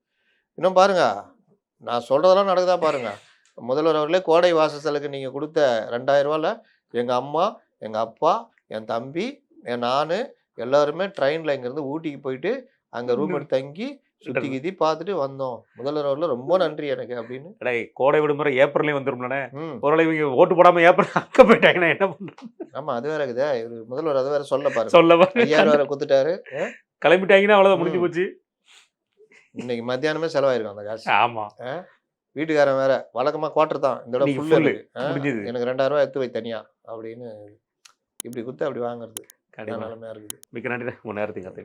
இன்னும் பாருங்க, நான் சொல்றதெல்லாம் நடக்குதா பாருங்க. முதல்வர் அவர்களே கோடை வாசலுக்கு நீங்கள் கொடுத்த 2000 ரூபாயில் எங்கள் அம்மா, எங்கள் அப்பா, என் தம்பி, நான் எல்லாருமே ட்ரெயினில் இங்கேருந்து ஊட்டிக்கு போயிட்டு அங்கே ரூம் எடுத்து தங்கி சுற்றி கித்தி பார்த்துட்டு வந்தோம். முதல்வர் அவர்கள் ரொம்ப நன்றி எனக்கு அப்படின்னு. கோடை விடுமுறை ஏப்ரல்லையும் வந்துரும்லண்ணே. ஒரு இவங்க ஓட்டு போடாமல் ஏப்ரல் அங்கே போயிட்டாங்கன்னா என்ன பண்ணுறோம்? ஆமாம், அது வேற இருக்குதே. இவர் முதல்வர் அது வேற சொல்ல பாருங்க. 5000 வேற கொடுத்துட்டாரு. கிளம்பிட்டாங்கன்னா அவ்வளோதான், முடிஞ்சு போச்சு. இன்னைக்கு மத்தியானமே செலவாயிருக்கும் அந்த காசு. ஆமா. வீட்டுக்காரன் வேற வழக்கமாக குவார்டர் தான், இந்த இடம் ஃபுல்லு முடிஞ்சது, எனக்கு 2000 ரூபா எடுத்து வை தனியா அப்படின்னு இப்படி கொடுத்து அப்படி வாங்குறது நிலைமையா இருக்குது. மிக்க நன்றி. 3 நேரத்துக்கு கதை